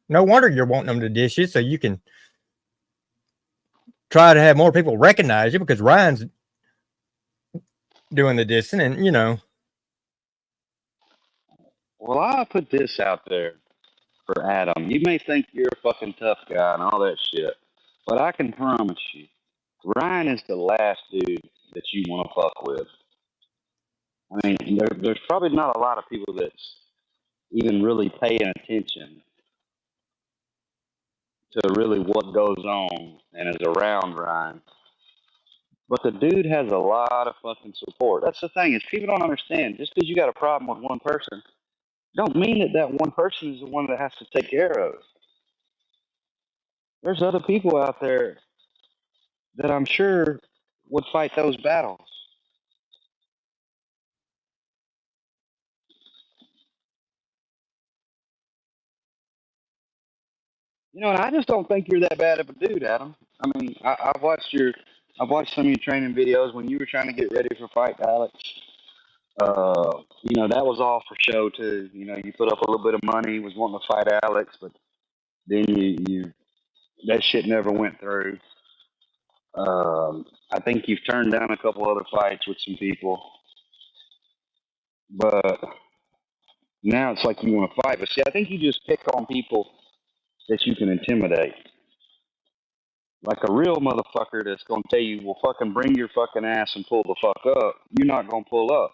No wonder you're wanting them to dish it so you can try to have more people recognize you because Ryan's doing the dissing, and you know. well, I put this out there for Adam. You may think you're a fucking tough guy and all that shit, but I can promise you, Ryan is the last dude that you want to fuck with. I mean, there's probably not a lot of people that's even really paying attention to really what goes on and is around Ryan. But the dude has a lot of fucking support. That's the thing is people don't understand. Just because you got a problem with one person, don't mean that that one person is the one that has to take care of. There's other people out there that I'm sure would fight those battles. You know, and I just don't think you're that bad of a dude, Adam. I mean, I've watched some of your training videos when you were trying to get ready for fight Alex. You know, that was all for show too. You know, you put up a little bit of money, was wanting to fight Alex, but then you that shit never went through. I think you've turned down a couple other fights with some people, but now it's like you want to fight. But see, I think you just pick on people that you can intimidate. Like a real motherfucker that's gonna tell you, well, fucking bring your fucking ass and pull the fuck up. You're not gonna pull up.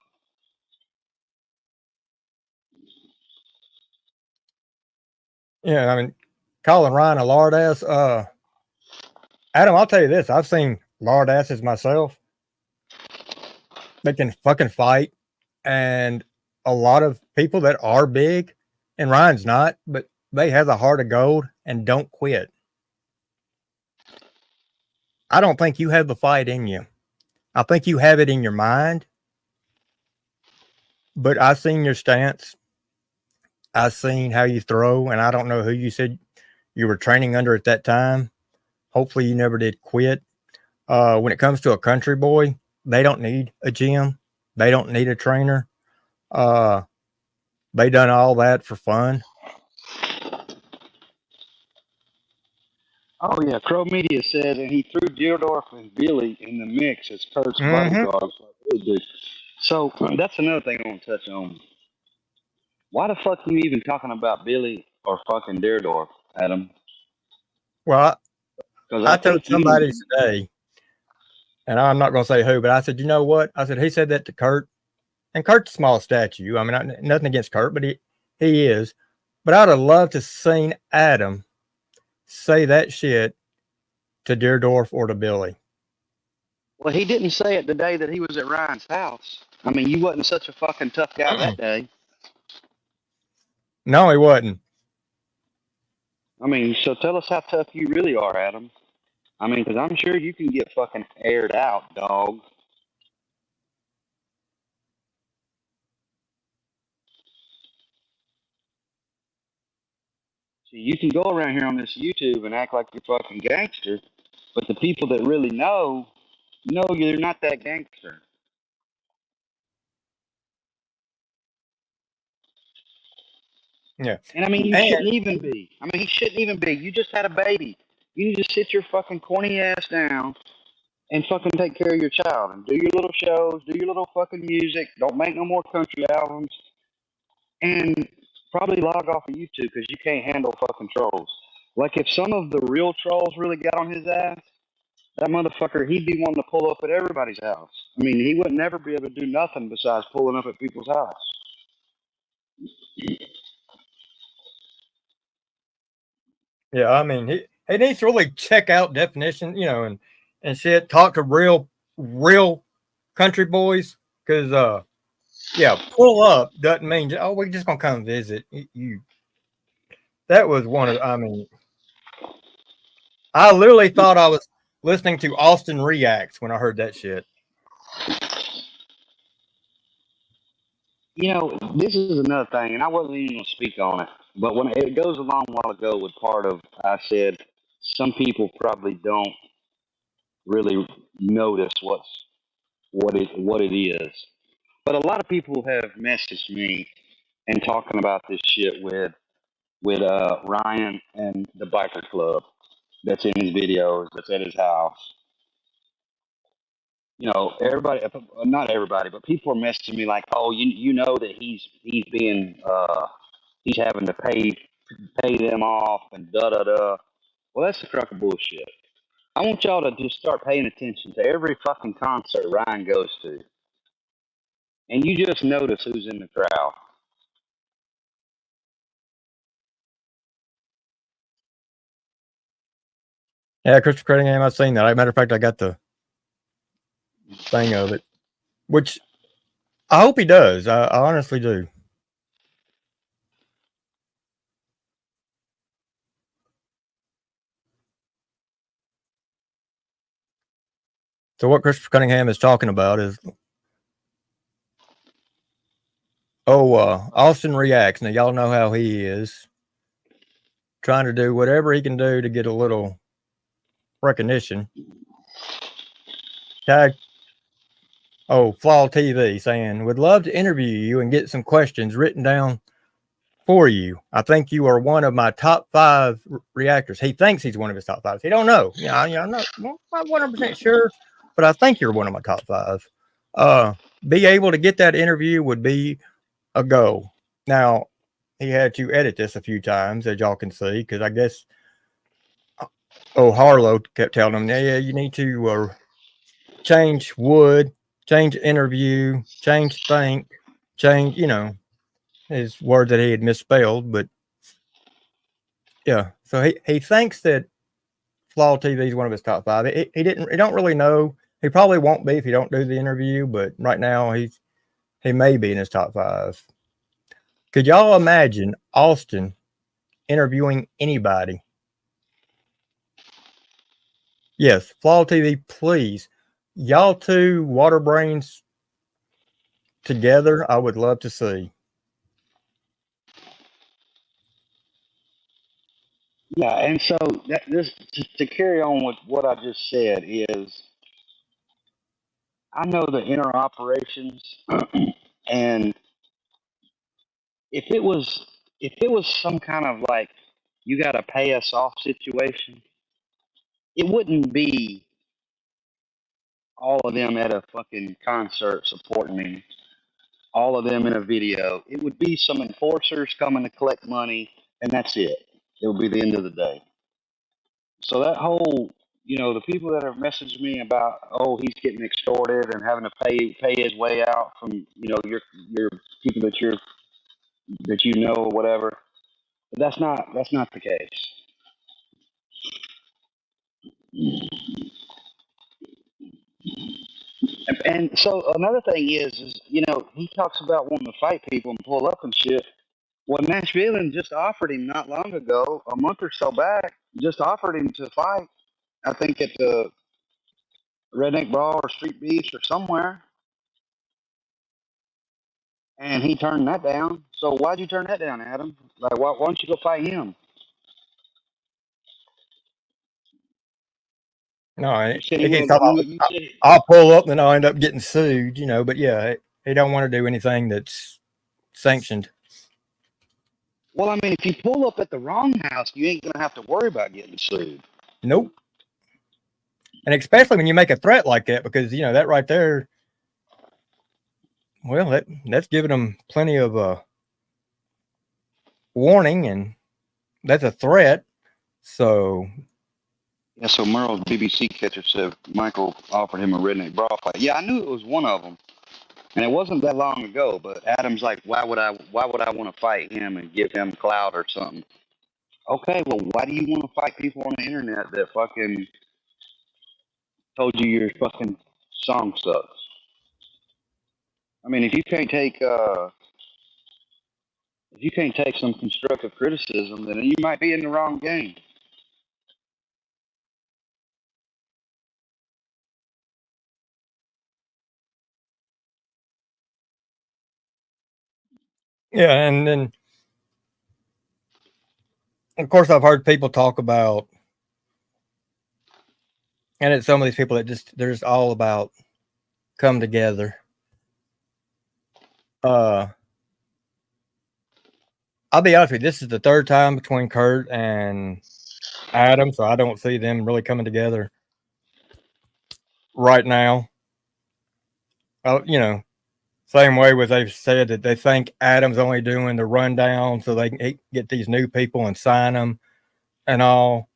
Yeah, I mean, calling Ryan a lard ass. Adam, I'll tell you this: I've seen lard asses myself. They can fucking fight, and a lot of people that are big, and Ryan's not, but they have a heart of gold and don't quit. I don't think you have the fight in you. I think you have it in your mind, but I've seen your stance. I've seen how you throw, and I don't know who you said you were training under at that time. Hopefully, you never did quit. When it comes to a country boy, they don't need a gym. They don't need a trainer. Uh, they done all that for fun. Oh yeah, Crow Media said, and he threw Dierdorf and Billy in the mix as Kurt's Mm-hmm. bodyguards. So that's another thing I want to touch on. Why the fuck are you even talking about Billy or fucking Dierdorf, Adam? Well, Because I I told think somebody you. today, and I'm not going to say who, but I said, you know what? I said, he said that to Kurt, and Kurt's a small statue. I mean, nothing against Kurt, but he is. But I'd have loved to seen Adam say that shit to Deerdorf or to Billy. Well, he didn't say it the day that he was at Ryan's house. I mean, you wasn't such a fucking tough guy that day. No, he wasn't. I mean, so tell us how tough you really are, Adam. I mean, because I'm sure you can get fucking aired out, dog. See, you can go around here on this YouTube and act like you're fucking gangster, but the people that really know you're not that gangster. Yeah. And I mean, you And shouldn't even be. I mean, he shouldn't even be. You just had a baby. You need to sit your fucking corny ass down and fucking take care of your child and do your little shows, do your little fucking music. Don't make no more country albums, and probably log off of YouTube because you can't handle fucking trolls. Like if some of the real trolls really got on his ass, that motherfucker, he'd be wanting to pull up at everybody's house. I mean, he would never be able to do nothing besides pulling up at people's house. Yeah, I mean, he needs to really check out definition, you know, and shit. Talk to real country boys, because yeah, pull up doesn't mean we're just gonna come visit you. That was one of, I mean, I literally thought I was listening to Austin Reacts when I heard that shit. You know, this is another thing, and I wasn't even going to speak on it, but when it goes a long while ago with part of, I said, some people probably don't really notice what it is. But a lot of people have messaged me and talking about this shit with Ryan and the biker club that's in his videos, that's at his house. You know, everybody, not everybody, but people are messaging me like, "Oh, you know that he's being he's having to pay them off and da da da." Well, that's the crock of bullshit. I want y'all to just start paying attention to every fucking concert Ryan goes to, and you just notice who's in the crowd. Yeah, Christopher Cunningham, I've seen that. As a matter of fact, I got the thing of it, which I hope he does. I honestly do. So what Christopher Cunningham is talking about is, Austin Reacts. Now y'all know how he is, trying to do whatever he can do to get a little recognition. Tag Flaw TV saying, would love to interview you and get some questions written down for you. I think you are one of my top 5 reactors. He thinks he's one of his top 5. He don't know. I'm not 100% sure, but I think you're one of my top 5. Be able to get that interview would be a go. Now, he had to edit this a few times, as y'all can see, because I guess Harlow kept telling him, yeah, you need to change would, change interview, change think, change, his words that he had misspelled. But yeah, so he thinks that Flaw TV is one of his top 5. He don't really know. He probably won't be if he don't do the interview, but right now he may be in his top 5. Could y'all imagine Austin interviewing anybody? Yes, Flaw TV, please. Y'all two water brains together, I would love to see. Yeah, and so this to carry on with what I just said is, I know the inner operations, and if it was some kind of like you got to pay us off situation, it wouldn't be all of them at a fucking concert supporting me, all of them in a video. It would be some enforcers coming to collect money, and that's it. It would be the end of the day. So that whole, the people that have messaged me about, oh, he's getting extorted and having to pay his way out from, your people that you know or whatever. But that's not the case. And so another thing is, he talks about wanting to fight people and pull up and shit. Well, Nashville just offered him not long ago, a month or so back, just offered him to fight. I think at the Redneck Brawl or Street Beach or somewhere, and he turned that down. So why'd you turn that down, Adam? Like, why don't you go fight him? No, You said he he keeps wanted. talking You about, said, I'll pull up and then I'll end up getting sued, but yeah, he don't want to do anything that's sanctioned. well, I mean, if you pull up at the wrong house, you ain't gonna have to worry about getting sued. Nope. And especially when you make a threat like that, because that right there, well, that's giving them plenty of warning, and that's a threat. So Yeah, so Merle's BBC catcher said Michael offered him a redneck brawl fight. Yeah, I knew it was one of them, and it wasn't that long ago. But Adam's like, why would I want to fight him and give him clout or something? Okay, well, why do you want to fight people on the internet that fucking told you your fucking song sucks? I mean, if you can't take some constructive criticism, then you might be in the wrong game. yeah, and then of course I've heard people talk about, and it's some of these people that they're just all about come together. I'll be honest with you, this is the third time between Kurt and Adam, so I don't see them really coming together right now. Same way with they've said that they think Adam's only doing the rundown so they can get these new people and sign them and all.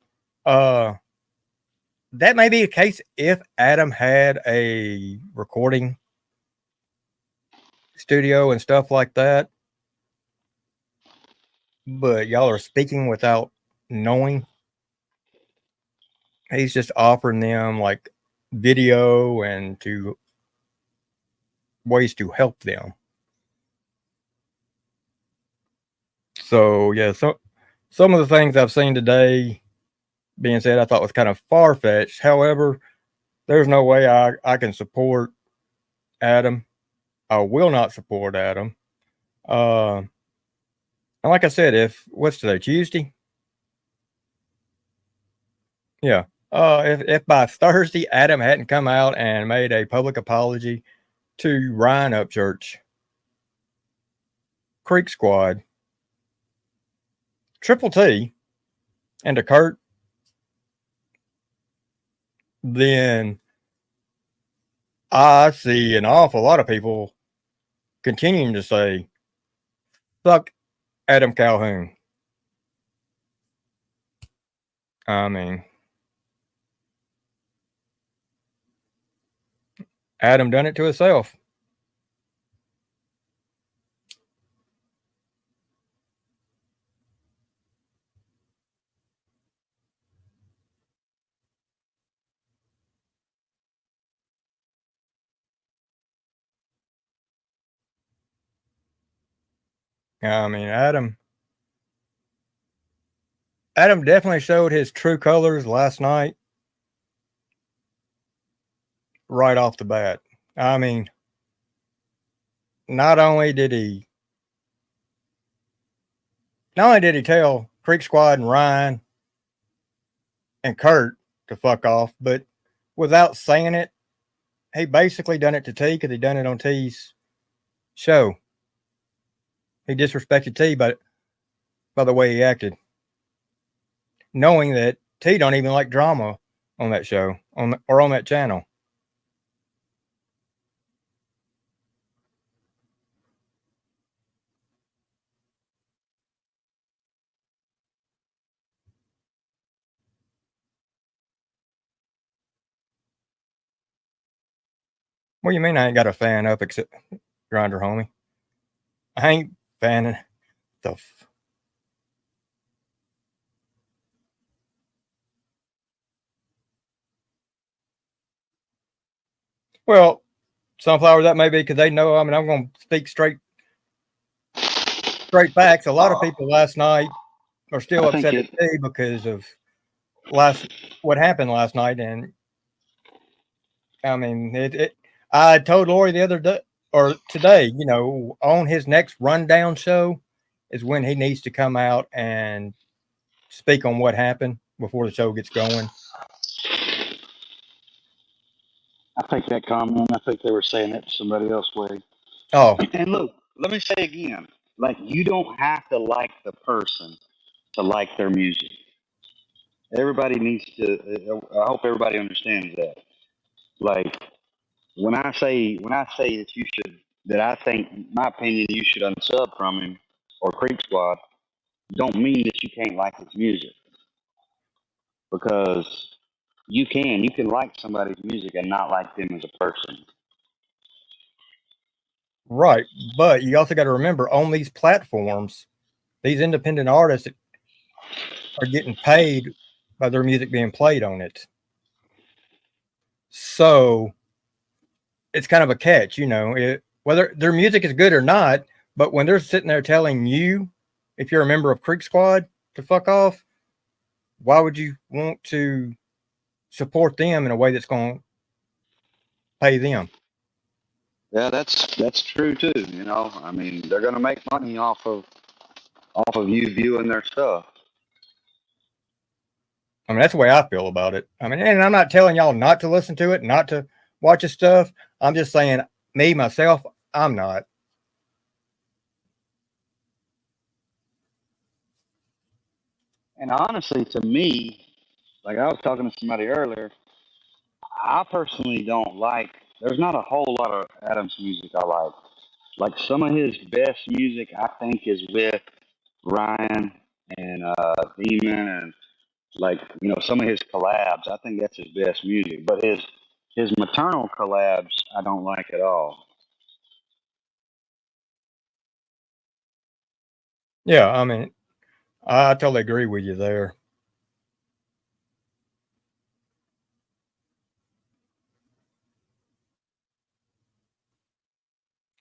That may be the case if Adam had a recording studio and stuff like that. But y'all are speaking without knowing. He's just offering them like video and ways to help them. So yeah, some of the things I've seen today being said I thought was kind of far-fetched. However, there's no way I can support Adam. I will not support Adam. And like I said, what's today, Tuesday? Yeah. If by Thursday Adam hadn't come out and made a public apology to Ryan Upchurch, Creek Squad, Triple T, and to Kurt, then I see an awful lot of people continuing to say, fuck Adam Calhoun. I mean, Adam done it to himself. I mean, Adam definitely showed his true colors last night right off the bat. I mean, not only did he tell Creek Squad and Ryan and Kurt to fuck off, but without saying it, he basically done it to T because he done it on T's show. He disrespected T by the way he acted, knowing that T don't even like drama on that show or on that channel. What do you mean I ain't got a fan up except Grinder, homie? I ain't fanning the. Well, Sunflower, that may be because they know. I mean, I'm going to speak straight facts. A lot of people last night are still upset at me because of what happened last night, and I mean, I told Lori the other day or today, on his next rundown show is when he needs to come out and speak on what happened before the show gets going. I think that comment, I think they were saying that to somebody else, Wade. Oh. And look, let me say again, like, you don't have to like the person to like their music. everybody needs to. I hope everybody understands that. Like when I say that you should, that I think, my opinion, you should unsub from him or Creek Squad, don't mean that you can't like his music, because you can like somebody's music and not like them as a person. Right. But you also got to remember on these platforms, these independent artists are getting paid by their music being played on it. So it's kind of a catch, whether their music is good or not. But when they're sitting there telling you, if you're a member of Creek Squad, to fuck off, why would you want to support them in a way that's going to pay them? Yeah, that's true too. I mean, they're gonna make money off of you viewing their stuff. I mean, that's the way I feel about it. I mean, and I'm not telling y'all not to listen to it, not to watch his stuff. I'm just saying, me, myself, I'm not. And honestly, to me, like I was talking to somebody earlier, I personally don't like. There's not a whole lot of Adams music I like. Like some of his best music, I think, is with Ryan and Demon, and like some of his collabs. I think that's his best music. But his maternal collabs, I don't like at all. Yeah, I mean, I totally agree with you there.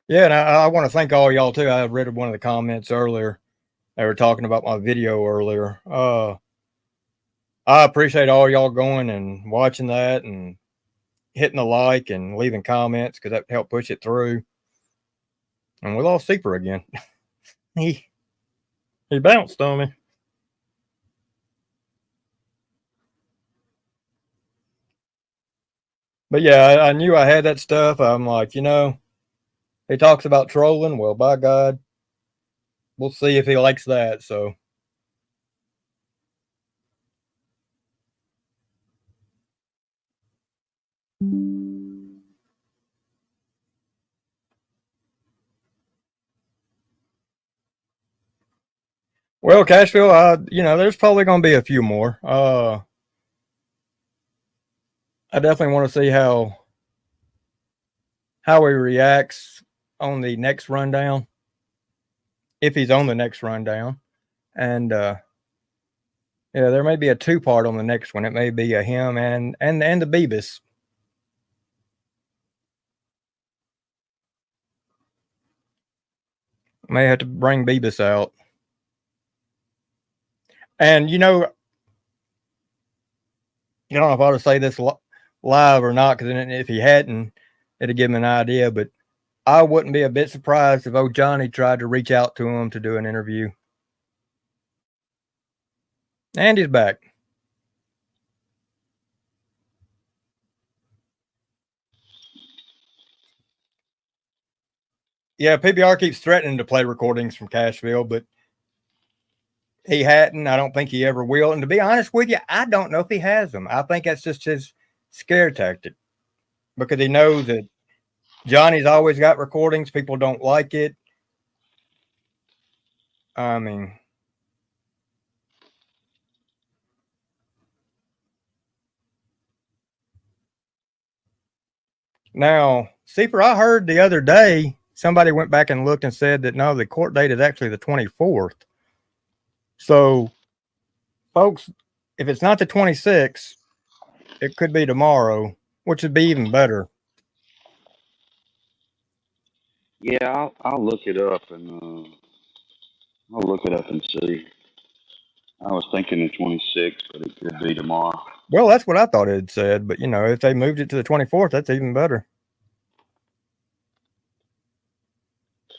Yeah, and I want to thank all y'all too. I read one of the comments earlier. They were talking about my video earlier. I appreciate all y'all going and watching that and hitting the like and leaving comments because that helped push it through. And we lost Seeper again. he bounced on me. But yeah, I knew I had that stuff. I'm like, he talks about trolling. Well, by God, we'll see if he likes that. So. Well, Cashville, there's probably going to be a few more. I definitely want to see how he reacts on the next rundown, if he's on the next rundown, and yeah, there may be a 2-part on the next one. It may be a him and the Beavis. May have to bring Beavis out, and I don't know if I ought to say this live or not, because if he hadn't, it'd give him an idea. But I wouldn't be a bit surprised if old Johnny tried to reach out to him to do an interview. And he's back. Yeah, PBR keeps threatening to play recordings from Cashville, but he hadn't. I don't think he ever will. And to be honest with you, I don't know if he has them. I think that's just his scare tactic, because he knows that Johnny's always got recordings. People don't like it. I mean, now, Seeper, I heard the other day somebody went back and looked and said that no, the court date is actually the 24th. So, folks, if it's not the 26th, it could be tomorrow, which would be even better. Yeah, I'll look it up and see. I was thinking the 26th, but it could be tomorrow. Well, that's what I thought it had said, but if they moved it to the 24th, that's even better.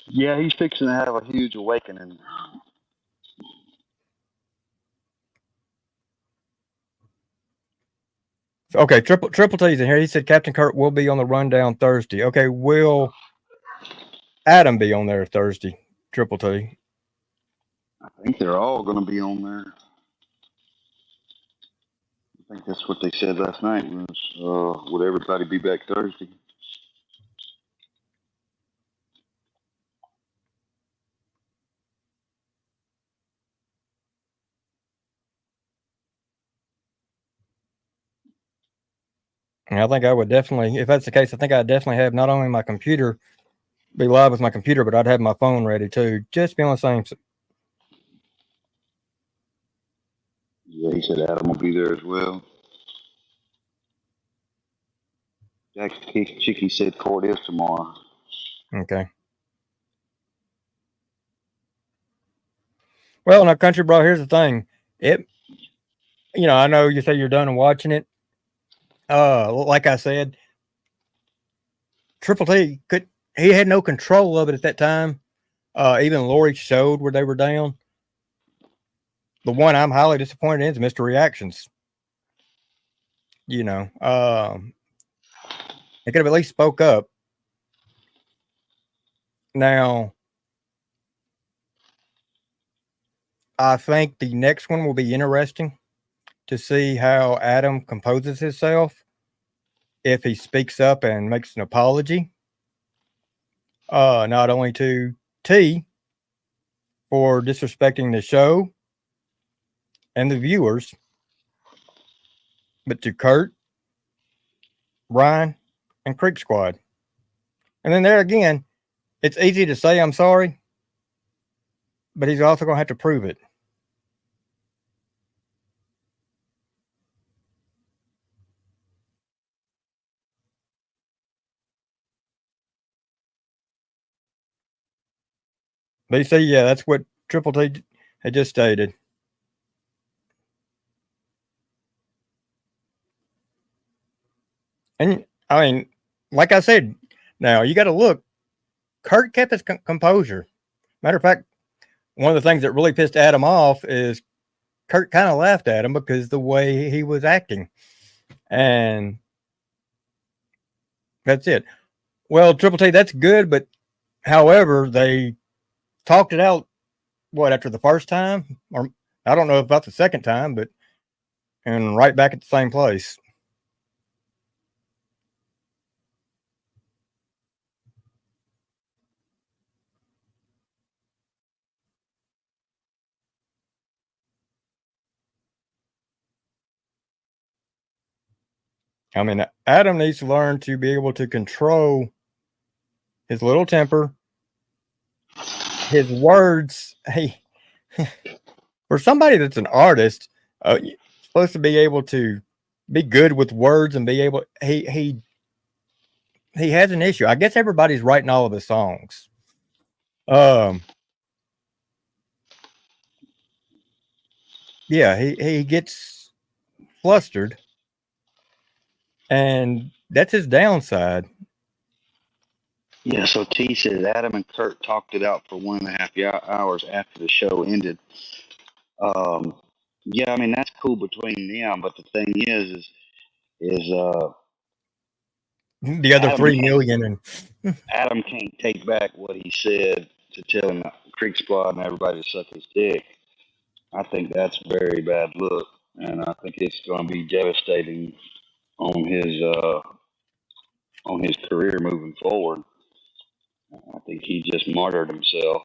Yeah, he's fixing to have a huge awakening. Okay, Triple T's in here. He said Captain Kurt will be on the rundown Thursday. Okay, will Adam be on there Thursday? Triple T. I think they're all going to be on there. think that's what they said last night was, would everybody be back Thursday? And I think I would definitely, if that's the case, I think I'd definitely have not only my computer be live with my computer, but I'd have my phone ready too. Just be on the same. Yeah, he said Adam will be there as well. Jack Chicky said court is tomorrow. Okay. Well, now, Country Bro, here's the thing. I know you say you're done and watching it. Like I said, Triple T he had no control of it at that time. Even Lori showed where they were down. The one I'm highly disappointed in is Mr. Reactions. They could have at least spoke up. Now, I think the next one will be interesting to see how Adam composes himself if he speaks up and makes an apology. Not only to T for disrespecting the show and the viewers, but to Kurt, Ryan, and Creek Squad. And then there again, it's easy to say I'm sorry, but he's also going to have to prove it. They say, yeah, that's what Triple T had just stated. And I mean, like I said, now you got to look. Kurt kept his composure. Matter of fact, one of the things that really pissed Adam off is Kurt kind of laughed at him because the way he was acting. And that's it. Well, Triple T, that's good, but however, they talked it out, after the first time? Or I don't know about the second time, and right back at the same place. I mean, Adam needs to learn to be able to control his little temper, his words. Hey, for somebody that's an artist, you're supposed to be able to be good with words and be able. He has an issue. I guess everybody's writing all of his songs. Yeah, he gets flustered, and that's his downside. Yeah, so T says Adam and Kurt talked it out for 1.5 hours after the show ended. Yeah, I mean that's cool between them, but the thing is The other Adam 3,000,000 and Adam can't take back what he said to telling the Creek Squad and everybody to suck his dick. I think that's a very bad look, and I think it's going to be devastating on his career moving forward. I think he just martyred himself.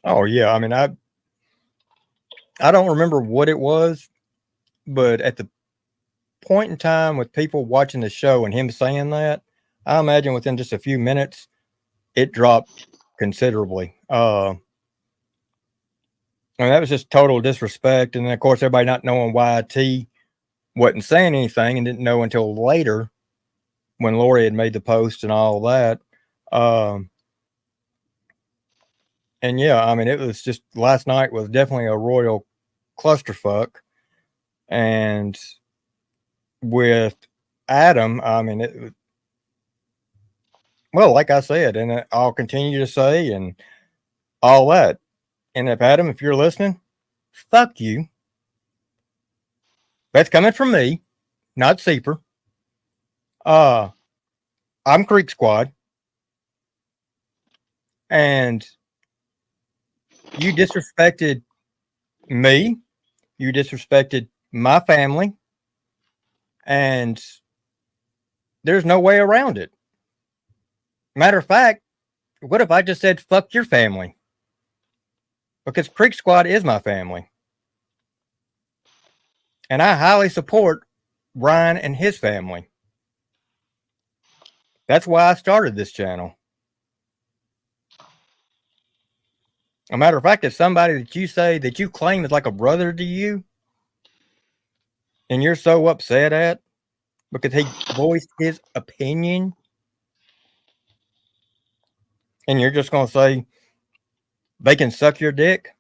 oh yeah, I mean I don't remember what it was, but at the point in time with people watching the show and him saying that, I imagine within just a few minutes it dropped considerably. And that was just total disrespect. And then, of course, everybody not knowing why T wasn't saying anything and didn't know until later when Lori had made the post and all that. And yeah, I mean, it was just last night was definitely a royal clusterfuck. And with Adam, I mean, it was, well, like I said, and I'll continue to say and all that. And if Adam, if you're listening, fuck you. That's coming from me, not Seeper. I'm Creek Squad. And you disrespected me. You disrespected my family, and there's no way around it. Matter of fact, what if I just said, fuck your family? Because Creek Squad is my family. And I highly support Ryan and his family. That's why I started this channel. A matter of fact, if somebody that you say that you claim is like a brother to you, and you're so upset at because he voiced his opinion, and you're just going to say they can suck your dick,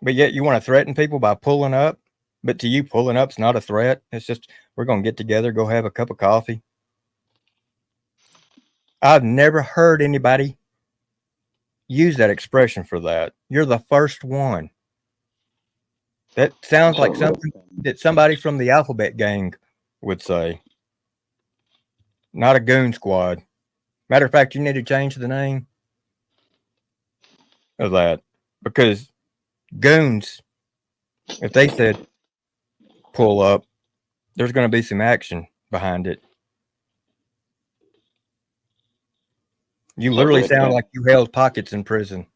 but yet you want to threaten people by pulling up, but to you, pulling up's not a threat. It's just, we're going to get together, go have a cup of coffee. I've never heard anybody use that expression for that. You're the first one. That sounds like something that somebody from the Alphabet Gang would say. Not a goon squad. Matter of fact, you need to change the name of that. Because goons, if they said pull up, there's going to be some action behind it. You literally sound like you held pockets in prison.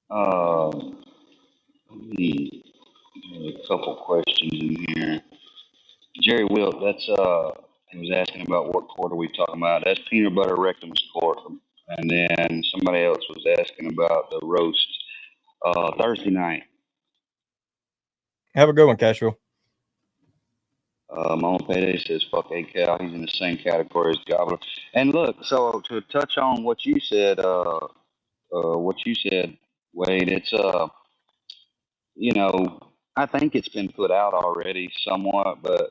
A couple questions in here. Jerry Wilt, that's he was asking about what court are we talking about. That's Peanut Butter Rectum's court. And then somebody else was asking about the roast Thursday night. Have a good one, Cashville. My own payday says fuck A Cal. He's in the same category as Gobbler. And look, so to touch on what you said, Wade, it's you know, I think it's been put out already somewhat, but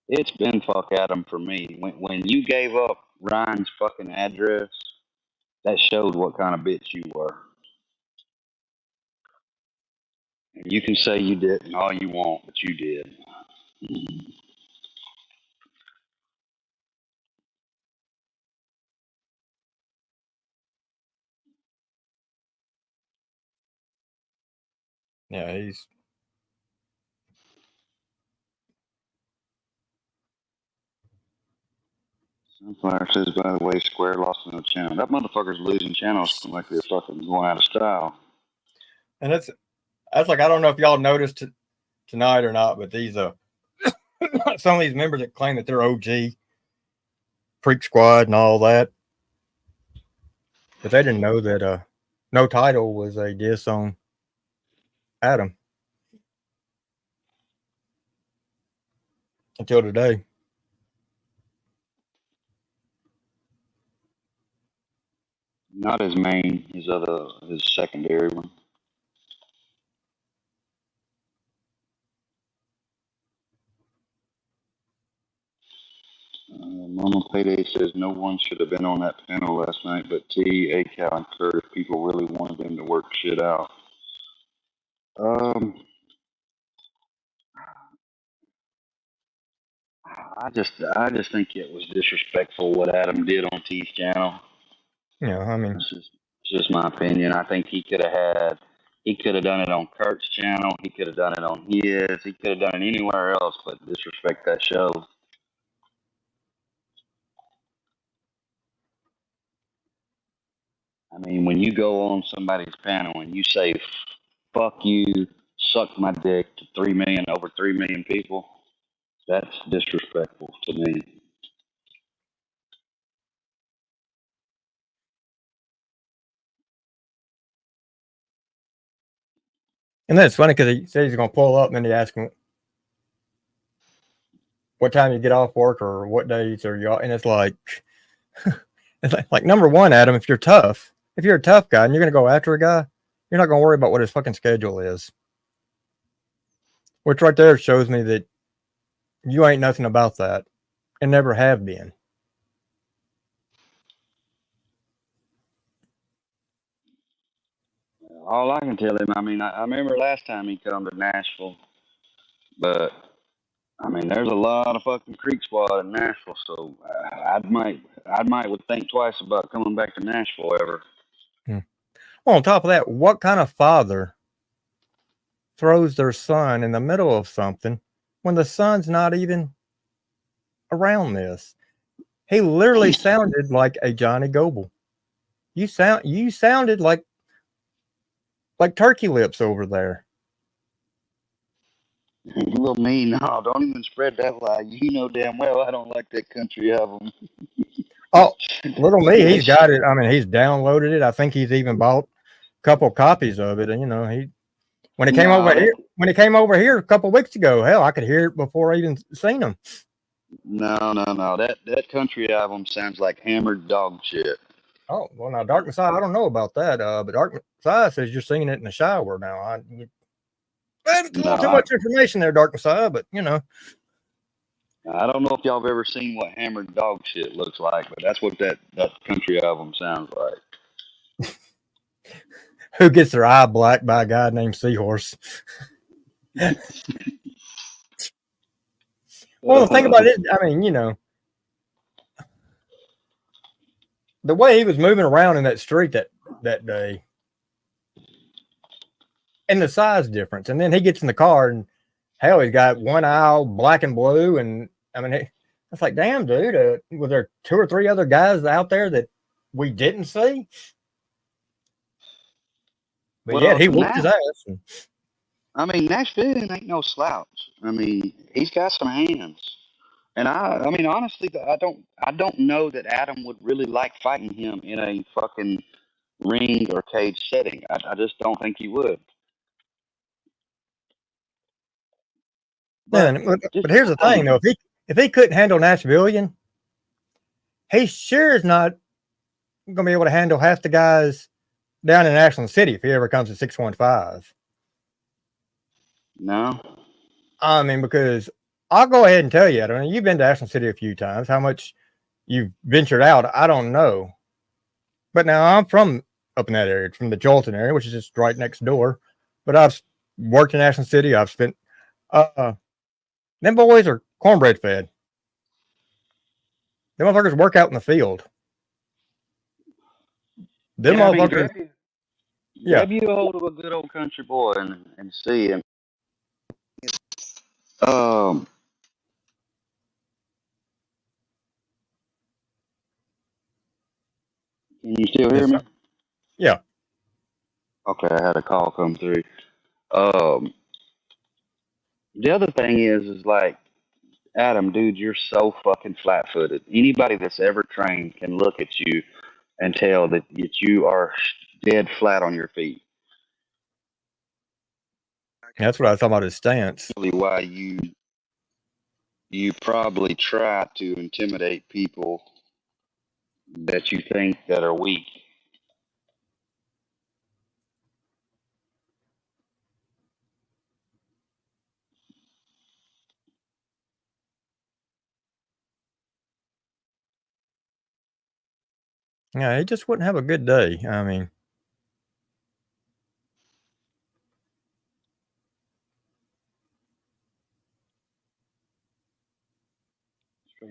it's been fuck Adam for me. When you gave up Ryan's fucking address, that showed what kind of bitch you were. And you can say you didn't all you want, but you did. Yeah, he's. Sunflower says, by the way, Square lost another channel. That motherfucker's losing channels like they're fucking going out of style. And that's like, I don't know if y'all noticed tonight or not, but these some of these members that claim that they're OG Freak Squad and all that, but they didn't know that No Title was a diss on Adam until today. Not his main, his secondary one. Mama Payday says no one should have been on that panel last night, but T, A Cal, and Kurt, if people really wanted them to work shit out. I just think it was disrespectful what Adam did on T's channel. Yeah, I mean, it's just my opinion. I think he could have done it on Kurt's channel. He could have done it on his. He could have done it anywhere else, but disrespect that show. I mean, when you go on somebody's panel and you say, fuck you, suck my dick to over 3 million people, that's disrespectful to me. and then it's funny because he said he's going to pull up, and then he asked him what time you get off work or what days are you, and it's like, like number one, Adam, if you're a tough guy and you're going to go after a guy, you're not going to worry about what his fucking schedule is. Which right there shows me that you ain't nothing about that and never have been. All I can tell him, I mean, I remember last time he come to Nashville, but I mean, there's a lot of fucking Creek Squad in Nashville, so I might would think twice about coming back to Nashville ever. Well, on top of that, what kind of father throws their son in the middle of something when the son's not even around this? He literally sounded like a Johnny Goble. You sounded like turkey lips over there. Little me, no, don't even spread that lie. You know damn well I don't like that country album. Oh, little me, he's got it. I mean, he's downloaded it. I think he's even bought a couple copies of it. And when he came over here a couple weeks ago, hell, I could hear it before I even seen him. No. That country album sounds like hammered dog shit. Oh, well, now Dark Messiah, I don't know about that. But Dark Messiah says you're singing it in the shower now. That's a little too much information there, Dark Messiah, but I don't know if y'all have ever seen what hammered dog shit looks like, but that's what that country album sounds like. Who gets their eye blacked by a guy named Seahorse? Well, the thing about it, I mean, the way he was moving around in that street that day, and the size difference, and then he gets in the car and hell, he's got one eye black and blue, and I mean, it's like, damn, dude, was there 2 or 3 other guys out there that we didn't see? But well, yeah, he whooped his ass. I mean, Nashville ain't no slouch. I mean, he's got some hands. And I mean, honestly, I don't know that Adam would really like fighting him in a fucking ring or cage setting. I just don't think he would. But here's the thing, though: if he couldn't handle Nashvillian, he sure is not going to be able to handle half the guys down in Ashland City if he ever comes to 615. No, I mean, because I'll go ahead and tell you, I mean, you've been to Ashland City a few times. How much you've ventured out, I don't know. But now I'm from up in that area, from the Jolton area, which is just right next door. But I've worked in Ashland City. I've spent. Them boys are cornbread fed. Them motherfuckers work out in the field. Them motherfuckers. Grab you a hold of a good old country boy and see him. Can you still hear me? Yeah. Okay, I had a call come through. The other thing is like, Adam, dude, you're so fucking flat-footed. Anybody that's ever trained can look at you and tell that you are dead flat on your feet. That's what I was talking about, his stance. Really why you probably try to intimidate people that you think that are weak. Yeah, he just wouldn't have a good day. I mean,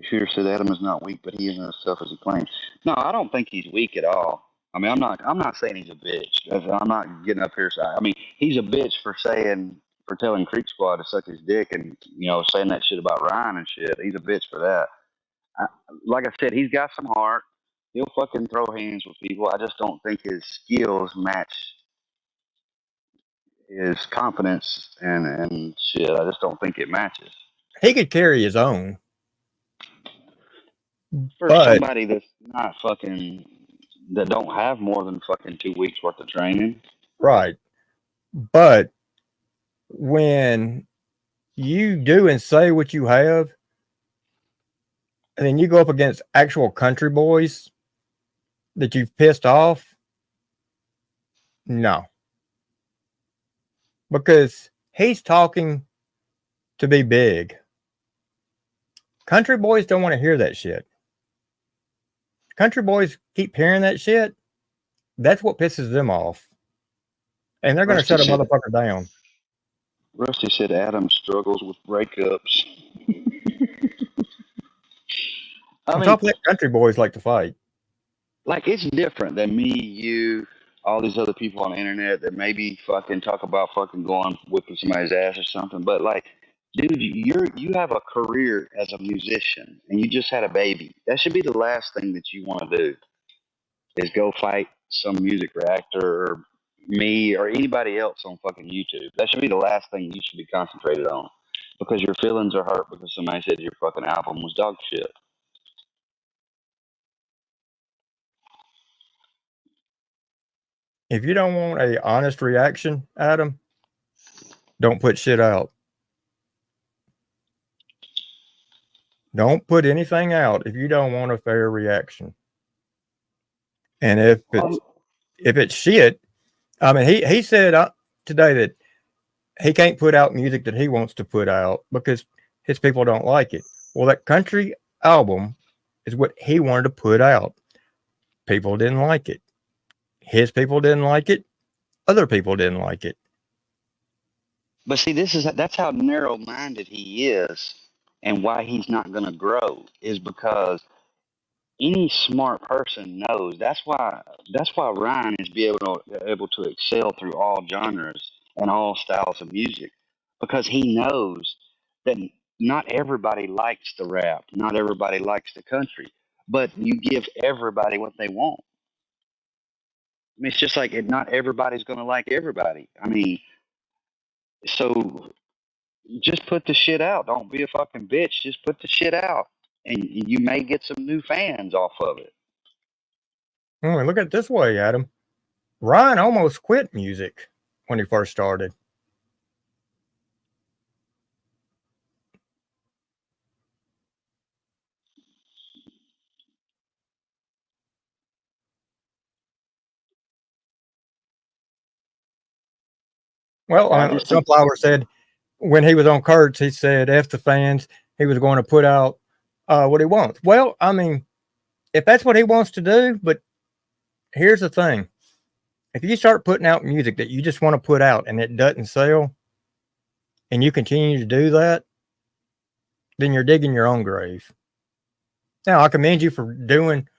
Shooter said Adam is not weak, but he isn't as tough as he claims. No, I don't think he's weak at all. I mean, I'm not saying he's a bitch. I'm not getting up here. I mean, he's a bitch for telling Creek Squad to suck his dick and saying that shit about Ryan and shit. He's a bitch for that. Like I said, he's got some heart. He'll fucking throw hands with people. I just don't think his skills match his confidence and shit. I just don't think it matches. He could carry his own. For somebody that's not fucking, that don't have more than fucking 2 weeks worth of training. Right. But when you do and say what you have, and then you go up against actual country boys that you've pissed off, no. Because he's talking to be big. Country boys don't want to hear that shit. Country boys keep hearing that shit. That's what pisses them off. And they're going to shut a motherfucker down. Rusty said Adam struggles with breakups. On top of that, country boys like to fight. Like, it's different than me, you, all these other people on the internet that maybe fucking talk about fucking going whipping somebody's ass or something. But like, dude, you have a career as a musician and you just had a baby. That should be the last thing that you want to do is go fight some music reactor or me or anybody else on fucking YouTube. That should be the last thing you should be concentrated on because your feelings are hurt because somebody said your fucking album was dog shit. If you don't want a honest reaction, Adam, don't put shit out. Don't put anything out if you don't want a fair reaction. And if it's shit, I mean, he said today that he can't put out music that he wants to put out because his people don't like it. Well, that country album is what he wanted to put out. People didn't like it. His people didn't like it. Other people didn't like it. But see, that's how narrow-minded he is, and why he's not going to grow is because any smart person knows that's why Ryan is able to excel through all genres and all styles of music because he knows that not everybody likes the rap, not everybody likes the country, but you give everybody what they want. I mean, it's just like not everybody's going to like everybody. I mean, so just put the shit out. Don't be a fucking bitch. Just put the shit out, and you may get some new fans off of it. Look at it this way, Adam. Ryan almost quit music when he first started. Well, I just think Sunflower said when he was on Kurtz, he said, F the fans, he was going to put out what he wants. Well, I mean, if that's what he wants to do, but here's the thing. If you start putting out music that you just want to put out and it doesn't sell, and you continue to do that, then you're digging your own grave. Now, I commend you for doing,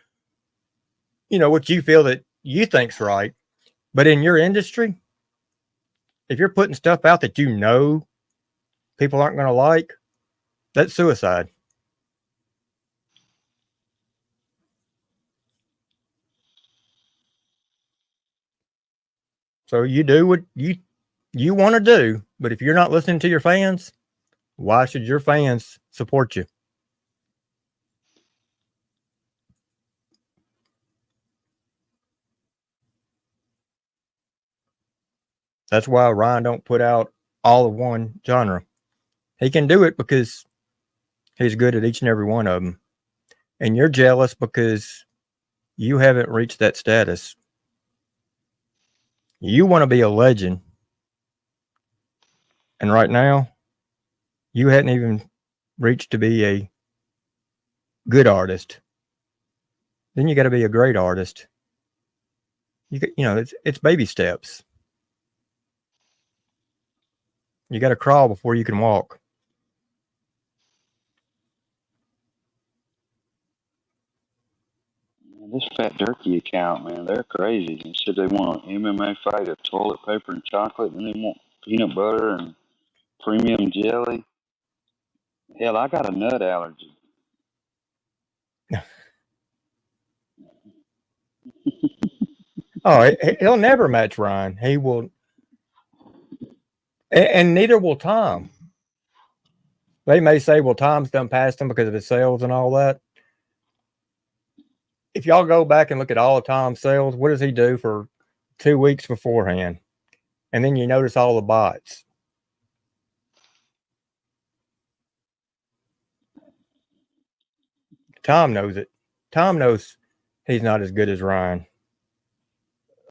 what you feel that you think's right. But in your industry, if you're putting stuff out that you know people aren't going to like, that's suicide. So you do what you want to do, but if you're not listening to your fans, why should your fans support you? That's why Ryan don't put out all of one genre. He can do it because he's good at each and every one of them. And you're jealous because you haven't reached that status. You want to be a legend. And right now, you hadn't even reached to be a good artist. Then you got to be a great artist. It's baby steps. You got to crawl before you can walk. this Fat Turkey account, man, they're crazy. They said they want an MMA fight of toilet paper and chocolate, and they want peanut butter and premium jelly. Hell, I got a nut allergy. Oh, he'll never match Ryan. He will, and neither will Tom. They may say, well, Tom's done past him because of his sales and all that. If y'all go back and look at all of Tom's sales, what does he do for 2 weeks beforehand? And then you notice all the bots. Tom knows it. Tom knows he's not as good as Ryan.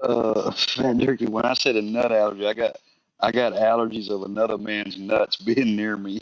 Fat Turkey, when I said a nut allergy, I got allergies of another man's nuts being near me.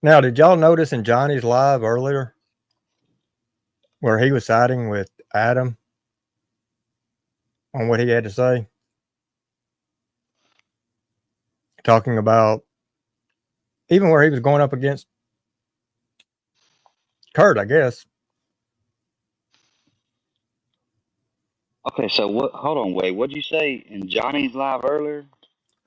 Now, did y'all notice in Johnny's live earlier where he was siding with Adam on what he had to say? Talking about even where he was going up against Kurt, I guess. Okay, so what? Hold on, wait. What'd you say in Johnny's live earlier?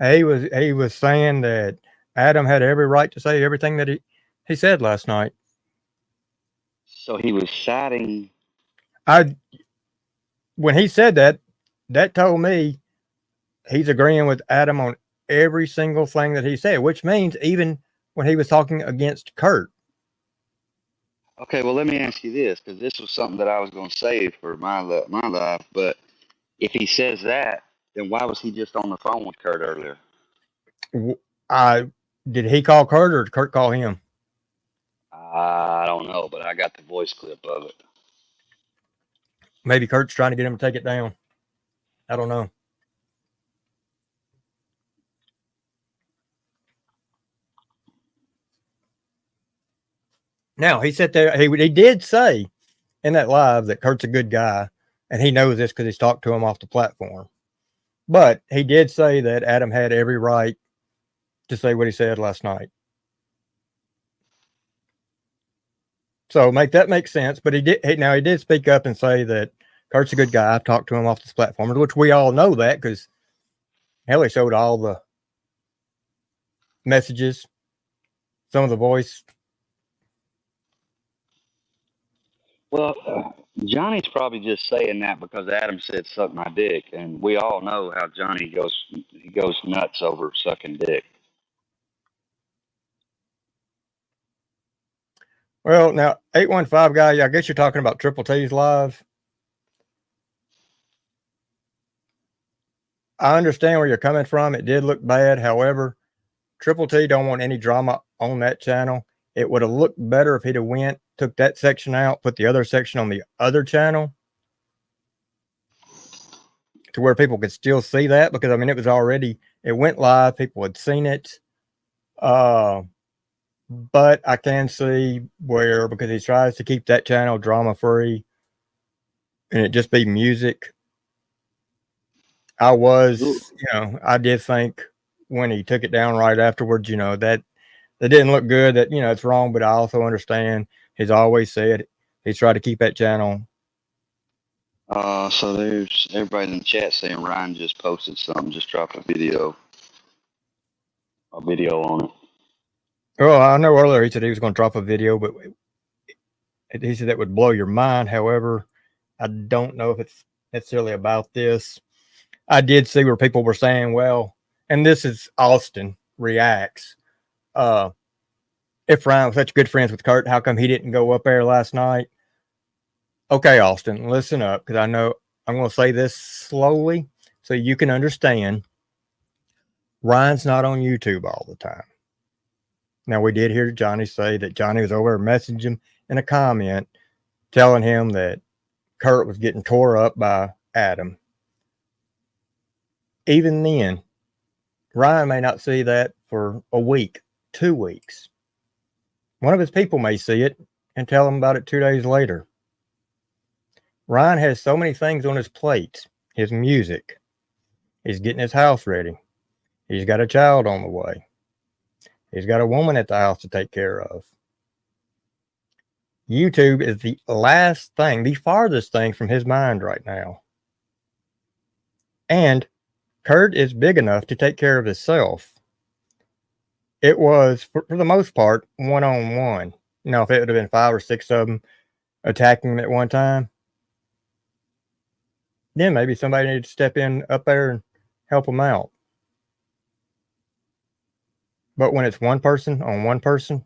He was saying that Adam had every right to say everything that he said last night. So he was siding. I when he said that, that told me he's agreeing with Adam on every single thing that he said, which means even when he was talking against Kurt. Okay, well, let me ask you this, because this was something that I was going to save for my live. But if he says that, then why was he just on the phone with Kurt earlier? I did he call Kurt or did Kurt call him? I don't know, but I got the voice clip of it. Maybe Kurt's trying to get him to take it down. I don't know. Now he sat there. He did say in that live that Kurt's a good guy, and he knows this because he's talked to him off the platform. But he did say that Adam had every right to say what he said last night. So that makes sense. But he did speak up and say that Kurt's a good guy. I've talked to him off this platform, which we all know that because hell, he showed all the messages, some of the voice. Well, Johnny's probably just saying that because Adam said suck my dick, and we all know how Johnny goes nuts over sucking dick. Well, now 815 guy, I guess you're talking about Triple T's live. I understand where you're coming from. It did look bad. However, Triple T don't want any drama on that channel. It would have looked better if he'd have took that section out, put the other section on the other channel to where people could still see that, because I mean it went live, people had seen it. But I can see where, because he tries to keep that channel drama free and it just be music. I did think when he took it down right afterwards, that didn't look good, that, it's wrong, but I also understand he's always said he's tried to keep that channel. So there's everybody in the chat saying Ryan just posted something, just dropped a video on it. Well, I know earlier he said he was going to drop a video, but he said that would blow your mind. However, I don't know if it's necessarily about this. I did see where people were saying, well, and this is Austin Reacts. If Ryan was such good friends with Kurt, how come he didn't go up there last night? Okay, Austin, listen up, because I know I'm going to say this slowly so you can understand. Ryan's not on YouTube all the time. Now, we did hear Johnny say that Johnny was over messaging him in a comment telling him that Kurt was getting tore up by Adam. Even then, Ryan may not see that for a week, 2 weeks. One of his people may see it and tell him about it 2 days later. Ryan has so many things on his plate. His music. He's getting his house ready. He's got a child on the way. He's got a woman at the house to take care of. YouTube is the last thing, the farthest thing from his mind right now. And Kurt is big enough to take care of himself. It was, for the most part, one-on-one. Now, if it would have been 5 or 6 of them attacking him at one time, then maybe somebody needed to step in up there and help him out. But when it's one person on one person,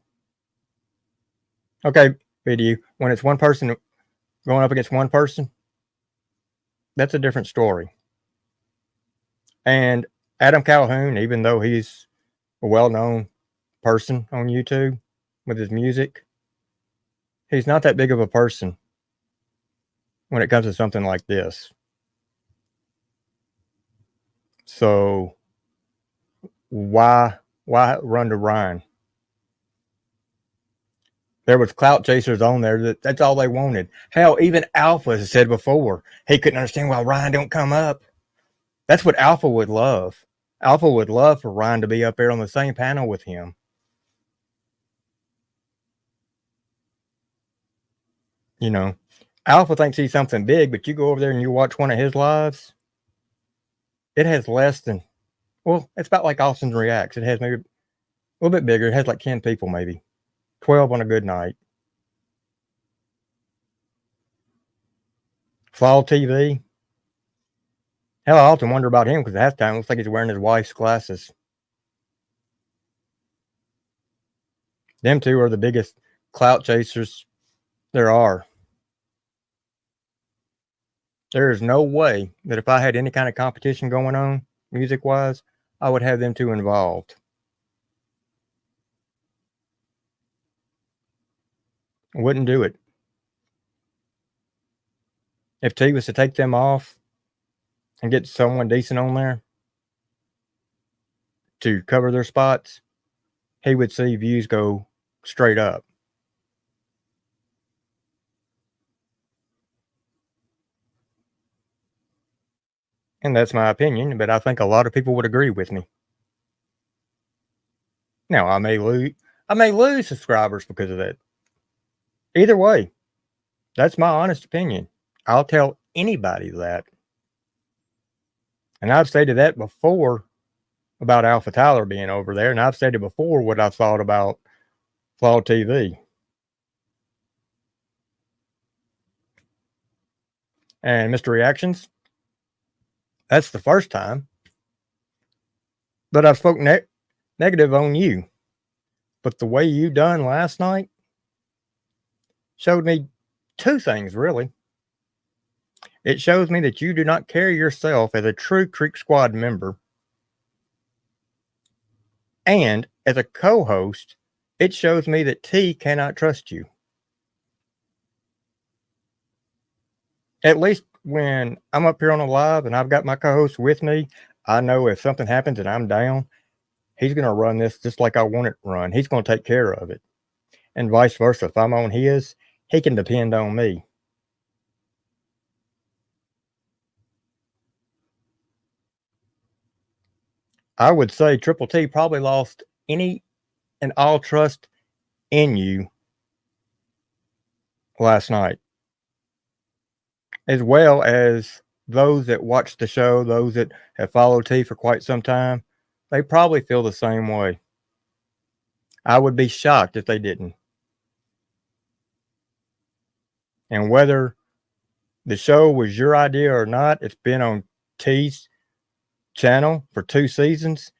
okay, video, when it's one person going up against one person, that's a different story. And Adam Calhoun, even though he's a well-known person on YouTube with his music, he's not that big of a person when it comes to something like this. So why run to Ryan? There was clout chasers on there. That's all they wanted. Hell, even Alpha has said before he couldn't understand why Ryan don't come up. That's what Alpha would love. Alpha would love for Ryan to be up there on the same panel with him. You know, Alpha thinks he's something big, but you go over there and you watch one of his lives, it has less than, well, it's about like Austin Reacts. It has maybe a little bit bigger. It has like 10 people, maybe 12 on a good night. Fall TV. Hell, I often wonder about him because at halftime it looks like he's wearing his wife's glasses. Them two are the biggest clout chasers there are. There is no way that if I had any kind of competition going on, music-wise, I would have them two involved. I wouldn't do it. If T was to take them off and get someone decent on there to cover their spots, he would see views go straight up. And that's my opinion, but I think a lot of people would agree with me. Now, I may lose subscribers because of that. Either way, that's my honest opinion. I'll tell anybody that. And I've stated that before about Alpha Tyler being over there, and I've stated before what I thought about Flaw TV. And Mr. Reactions, that's the first time that I've spoken negative on you. But the way you done last night showed me two things, really. It shows me that you do not carry yourself as a true Creek Squad member. And as a co-host, it shows me that T cannot trust you. At least when I'm up here on a live and I've got my co-host with me, I know if something happens and I'm down, he's going to run this just like I want it run. He's going to take care of it. And vice versa. If I'm on his, he can depend on me. I would say Triple T probably lost any and all trust in you last night, as well as those that watch the show, those that have followed T for quite some time. They probably feel the same way. I would be shocked if they didn't. And whether the show was your idea or not, it's been on T's channel for 2 seasons.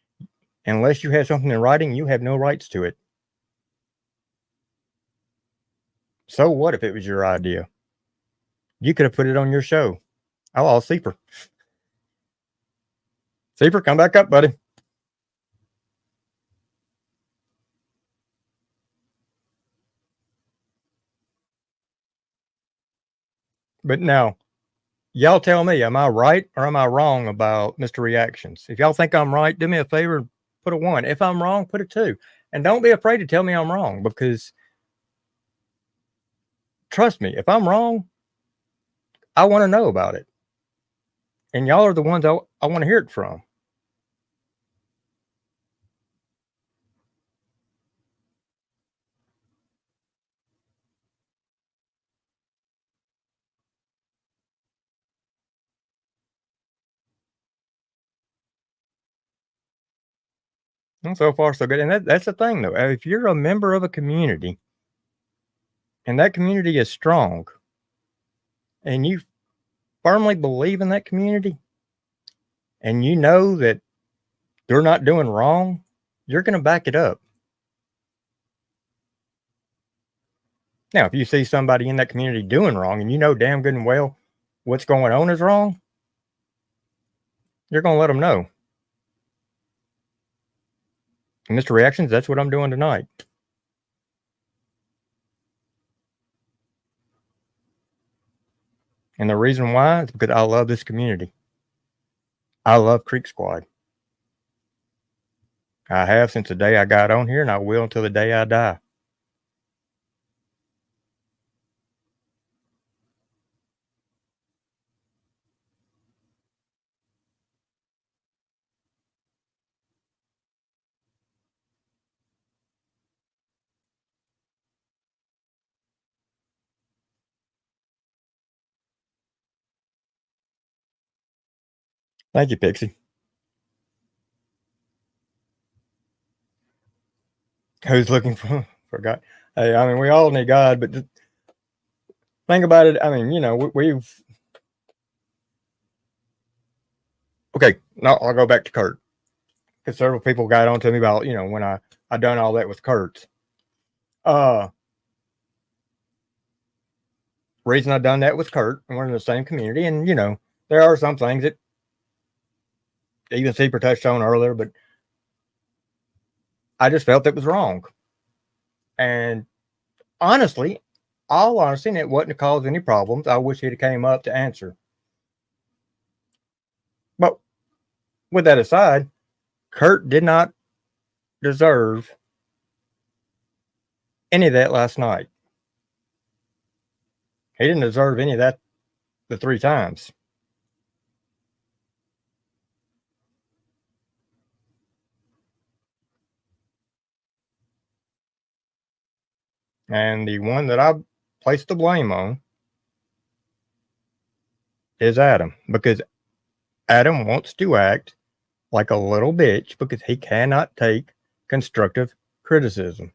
Unless you have something in writing, you have no rights to it. So what if it was your idea? You could have put it on your show. I lost Seeper. Seeper, come back up, buddy. But now, y'all tell me, am I right or am I wrong about Mr. Reactions? If y'all think I'm right, do me a favor and put a 1. If I'm wrong, put a 2. And don't be afraid to tell me I'm wrong, because trust me, if I'm wrong, I want to know about it. And y'all are the ones I want to hear it from. And so far, so good. And that's the thing, though. If you're a member of a community and that community is strong and you firmly believe in that community and you know that they're not doing wrong, you're going to back it up. Now, if you see somebody in that community doing wrong and you know damn good and well what's going on is wrong, you're going to let them know. And Mr. Reactions, that's what I'm doing tonight. And the reason why is because I love this community. I love Creek Squad. I have since the day I got on here, and I will until the day I die. Thank you, Pixie. Who's looking for God? Hey, I mean, we all need God, but think about it. I mean, you know, we've okay. No, I'll go back to Kurt because several people got on to me about, you know, when I done all that with Kurt. Reason I done that with Kurt, and we're in the same community, and you know, there are some things that even Seeper touched on earlier, but I just felt it was wrong. And honestly, all honesty, and it wasn't to cause any problems. I wish he'd have came up to answer. But with that aside, Kurt did not deserve any of that last night. He didn't deserve any of that the 3 times. And the one that I placed the blame on is Adam, because Adam wants to act like a little bitch because he cannot take constructive criticism.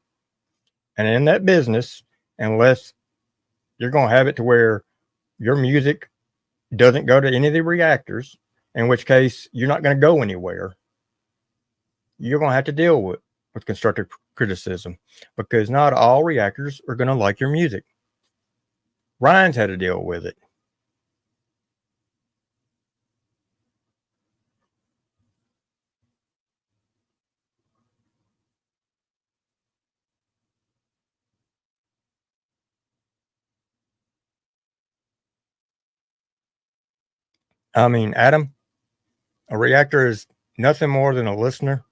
And in that business, unless you're going to have it to where your music doesn't go to any of the reactors, in which case you're not going to go anywhere, you're going to have to deal with constructive criticism because not all reactors are going to like your music. Ryan's had to deal with it. I mean, Adam, a reactor is nothing more than a listener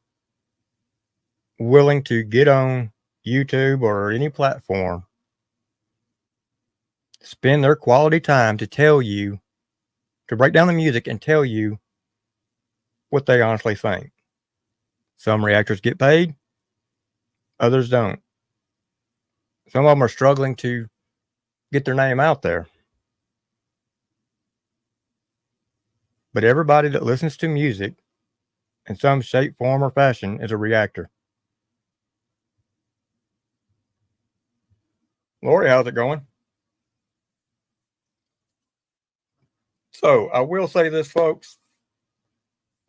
willing to get on YouTube or any platform, spend their quality time to tell you, to break down the music and tell you what they honestly think. Some reactors get paid, others don't. Some of them are struggling to get their name out there. But everybody that listens to music in some shape, form, or fashion is a reactor. Lori, how's it going? So I will say this, folks,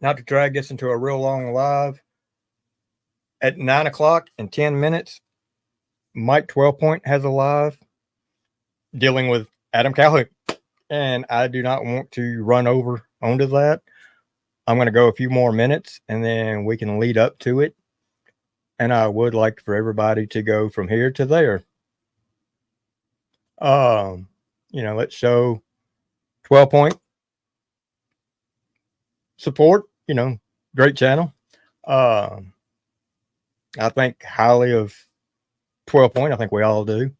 not to drag this into a real long live. At 9 o'clock in 10 minutes, Mike 12 Point has a live dealing with Adam Calhoun. And I do not want to run over onto that. I'm going to go a few more minutes and then we can lead up to it. And I would like for everybody to go from here to there. You know, let's show 12 Point support, you know, great channel. I think highly of 12 Point. I think we all do.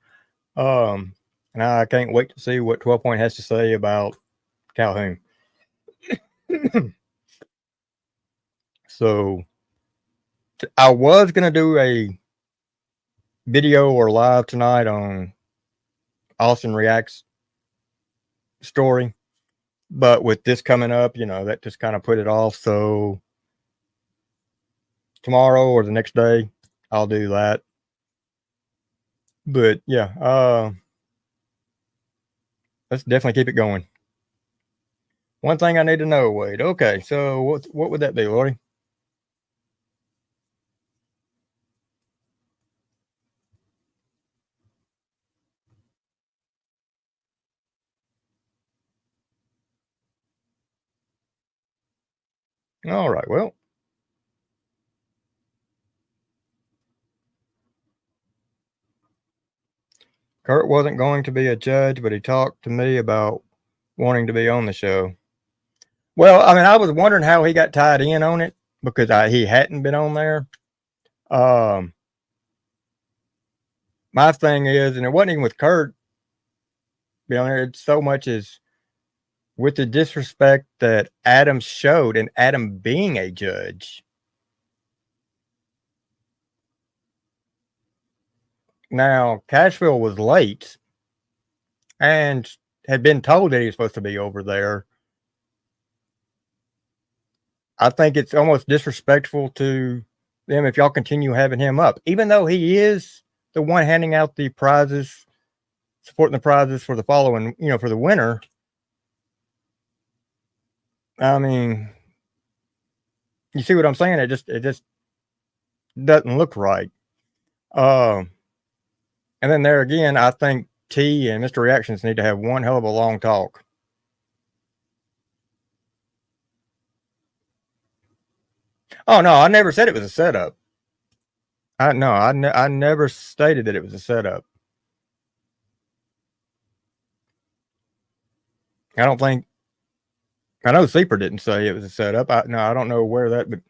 And I can't wait to see what 12 Point has to say about Calhoun. So I was going to do a video or live tonight on Austin React's story, but with this coming up, you know, that just kind of put it off. So tomorrow or the next day, I'll do that. But yeah, let's definitely keep it going. One thing I need to know, Wade. Okay, so what would that be, Lordy? All right, well. Kurt wasn't going to be a judge, but he talked to me about wanting to be on the show. Well, I mean, I was wondering how he got tied in on it because he hadn't been on there. My thing is, and it wasn't even with Kurt, you know, it's so much as with the disrespect that Adam showed and Adam being a judge. Now, Cashville was late and had been told that he was supposed to be over there. I think it's almost disrespectful to them if y'all continue having him up, even though he is the one handing out the prizes, supporting the prizes for the following, for the winner. I mean, you see what I'm saying? It just doesn't look right. And then there again, I think T and Mr. Reactions need to have one hell of a long talk. Oh no, I never said it was a setup. I never stated that it was a setup. I don't think. I know Seeper didn't say it was a setup. I don't know where that, but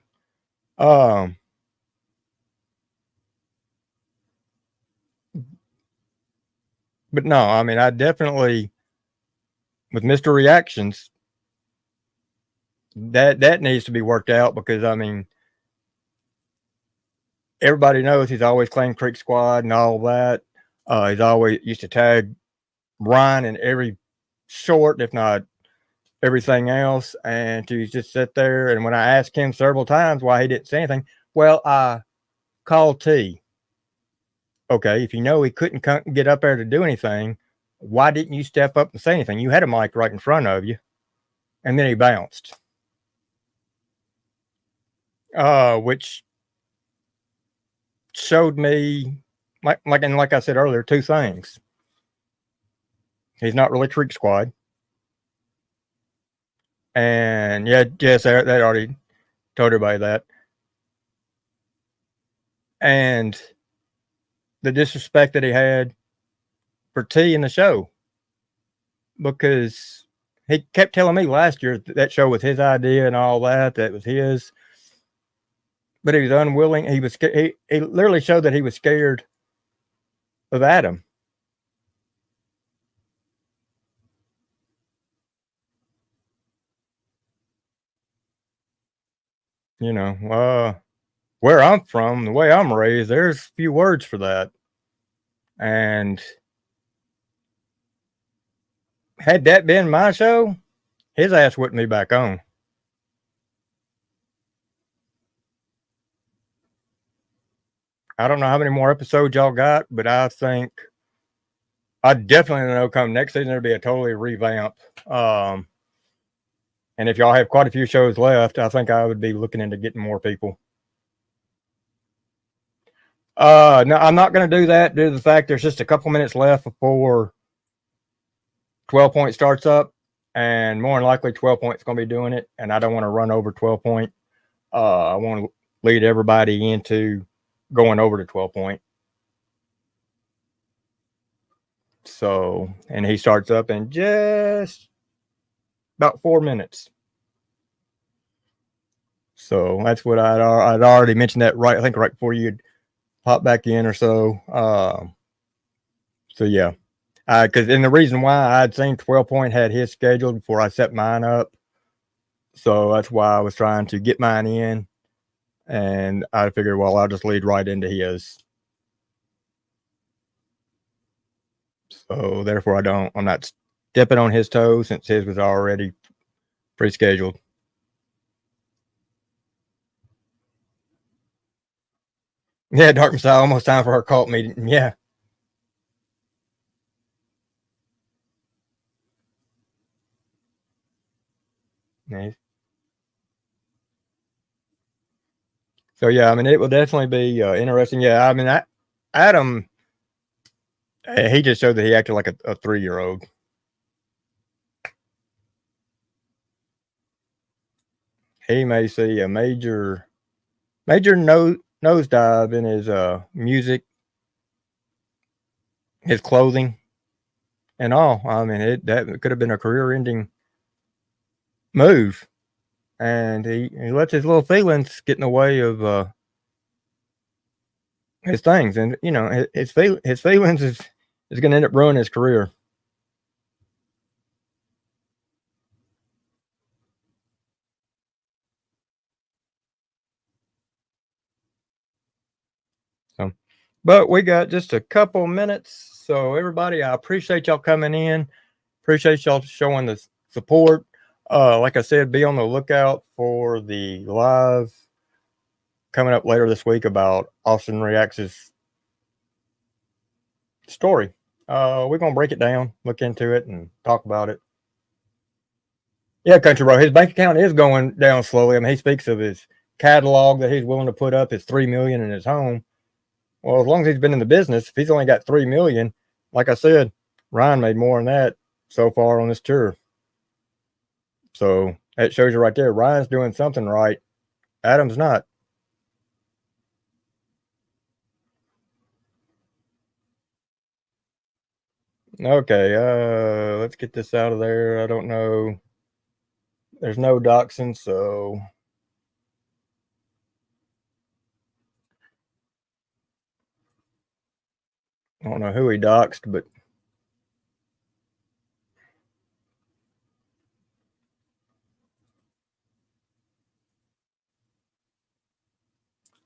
no, I mean, I definitely with Mr. Reactions that needs to be worked out, because I mean, everybody knows he's always claimed Creek Squad and all that. He's always used to tag Ryan in every short, if not everything else, and to just sit there. And when I asked him several times why he didn't say anything, well, I called T. Okay, if you know he couldn't get up there to do anything, why didn't you step up and say anything? You had a mic right in front of you. And then he bounced. Which showed me, like I said earlier, two things. He's not really Creek Squad. And yes, they already told everybody that. And the disrespect that he had for T in the show, because he kept telling me last year that show was his idea and all that was his, but he was unwilling. He was he literally showed that he was scared of Adam. Where I'm from, the way I'm raised, there's few words for that. And had that been my show, his ass wouldn't be back on. I don't know how many more episodes y'all got, but I think I definitely know come next season there'll be a totally revamp. And if y'all have quite a few shows left, I think I would be looking into getting more people. No, I'm not going to do that due to the fact there's just a couple minutes left before 12 Point starts up, and more than likely 12 Point's going to be doing it, and I don't want to run over 12 Point. I want to lead everybody into going over to 12 Point. So, and he starts up in just about 4 minutes. So that's what I'd already mentioned that I think right before you'd pop back in or so. So yeah, because and the reason why I'd seen 12 Point had his scheduled before I set mine up, so that's why I was trying to get mine in, and I figured, well, I'll just lead right into his. So therefore, I'm not stepping on his toes since his was already pre-scheduled. Yeah, Dark Messiah, almost time for our cult meeting. Yeah. Nice. So yeah, I mean, it will definitely be interesting. Yeah, I mean, Adam, he just showed that he acted like a 3-year-old. He may see a major nosedive in his music, his clothing, and all. I mean, that could have been a career-ending move, and he lets his little feelings get in the way of his things, and his feelings is going to end up ruining his career. So, but we got just a couple minutes, so everybody, I appreciate y'all coming in. Appreciate y'all showing the support. Like I said, be on the lookout for the live coming up later this week about Austin Reacts' story. We're gonna break it down, look into it, and talk about it. Yeah, Country Bro, his bank account is going down slowly. I mean, he speaks of his catalog that he's willing to put up, his $3 million in his home. Well, as long as he's been in the business, if he's only got $3 million, like I said, Ryan made more than that so far on this tour. So that shows you right there. Ryan's doing something right. Adam's not. Okay, let's get this out of there. I don't know. There's no doxing, so I don't know who he doxed, but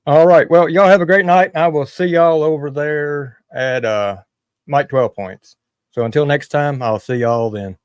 all right. Well, y'all have a great night. I will see y'all over there at Mike 12 Points. So until next time, I'll see y'all then.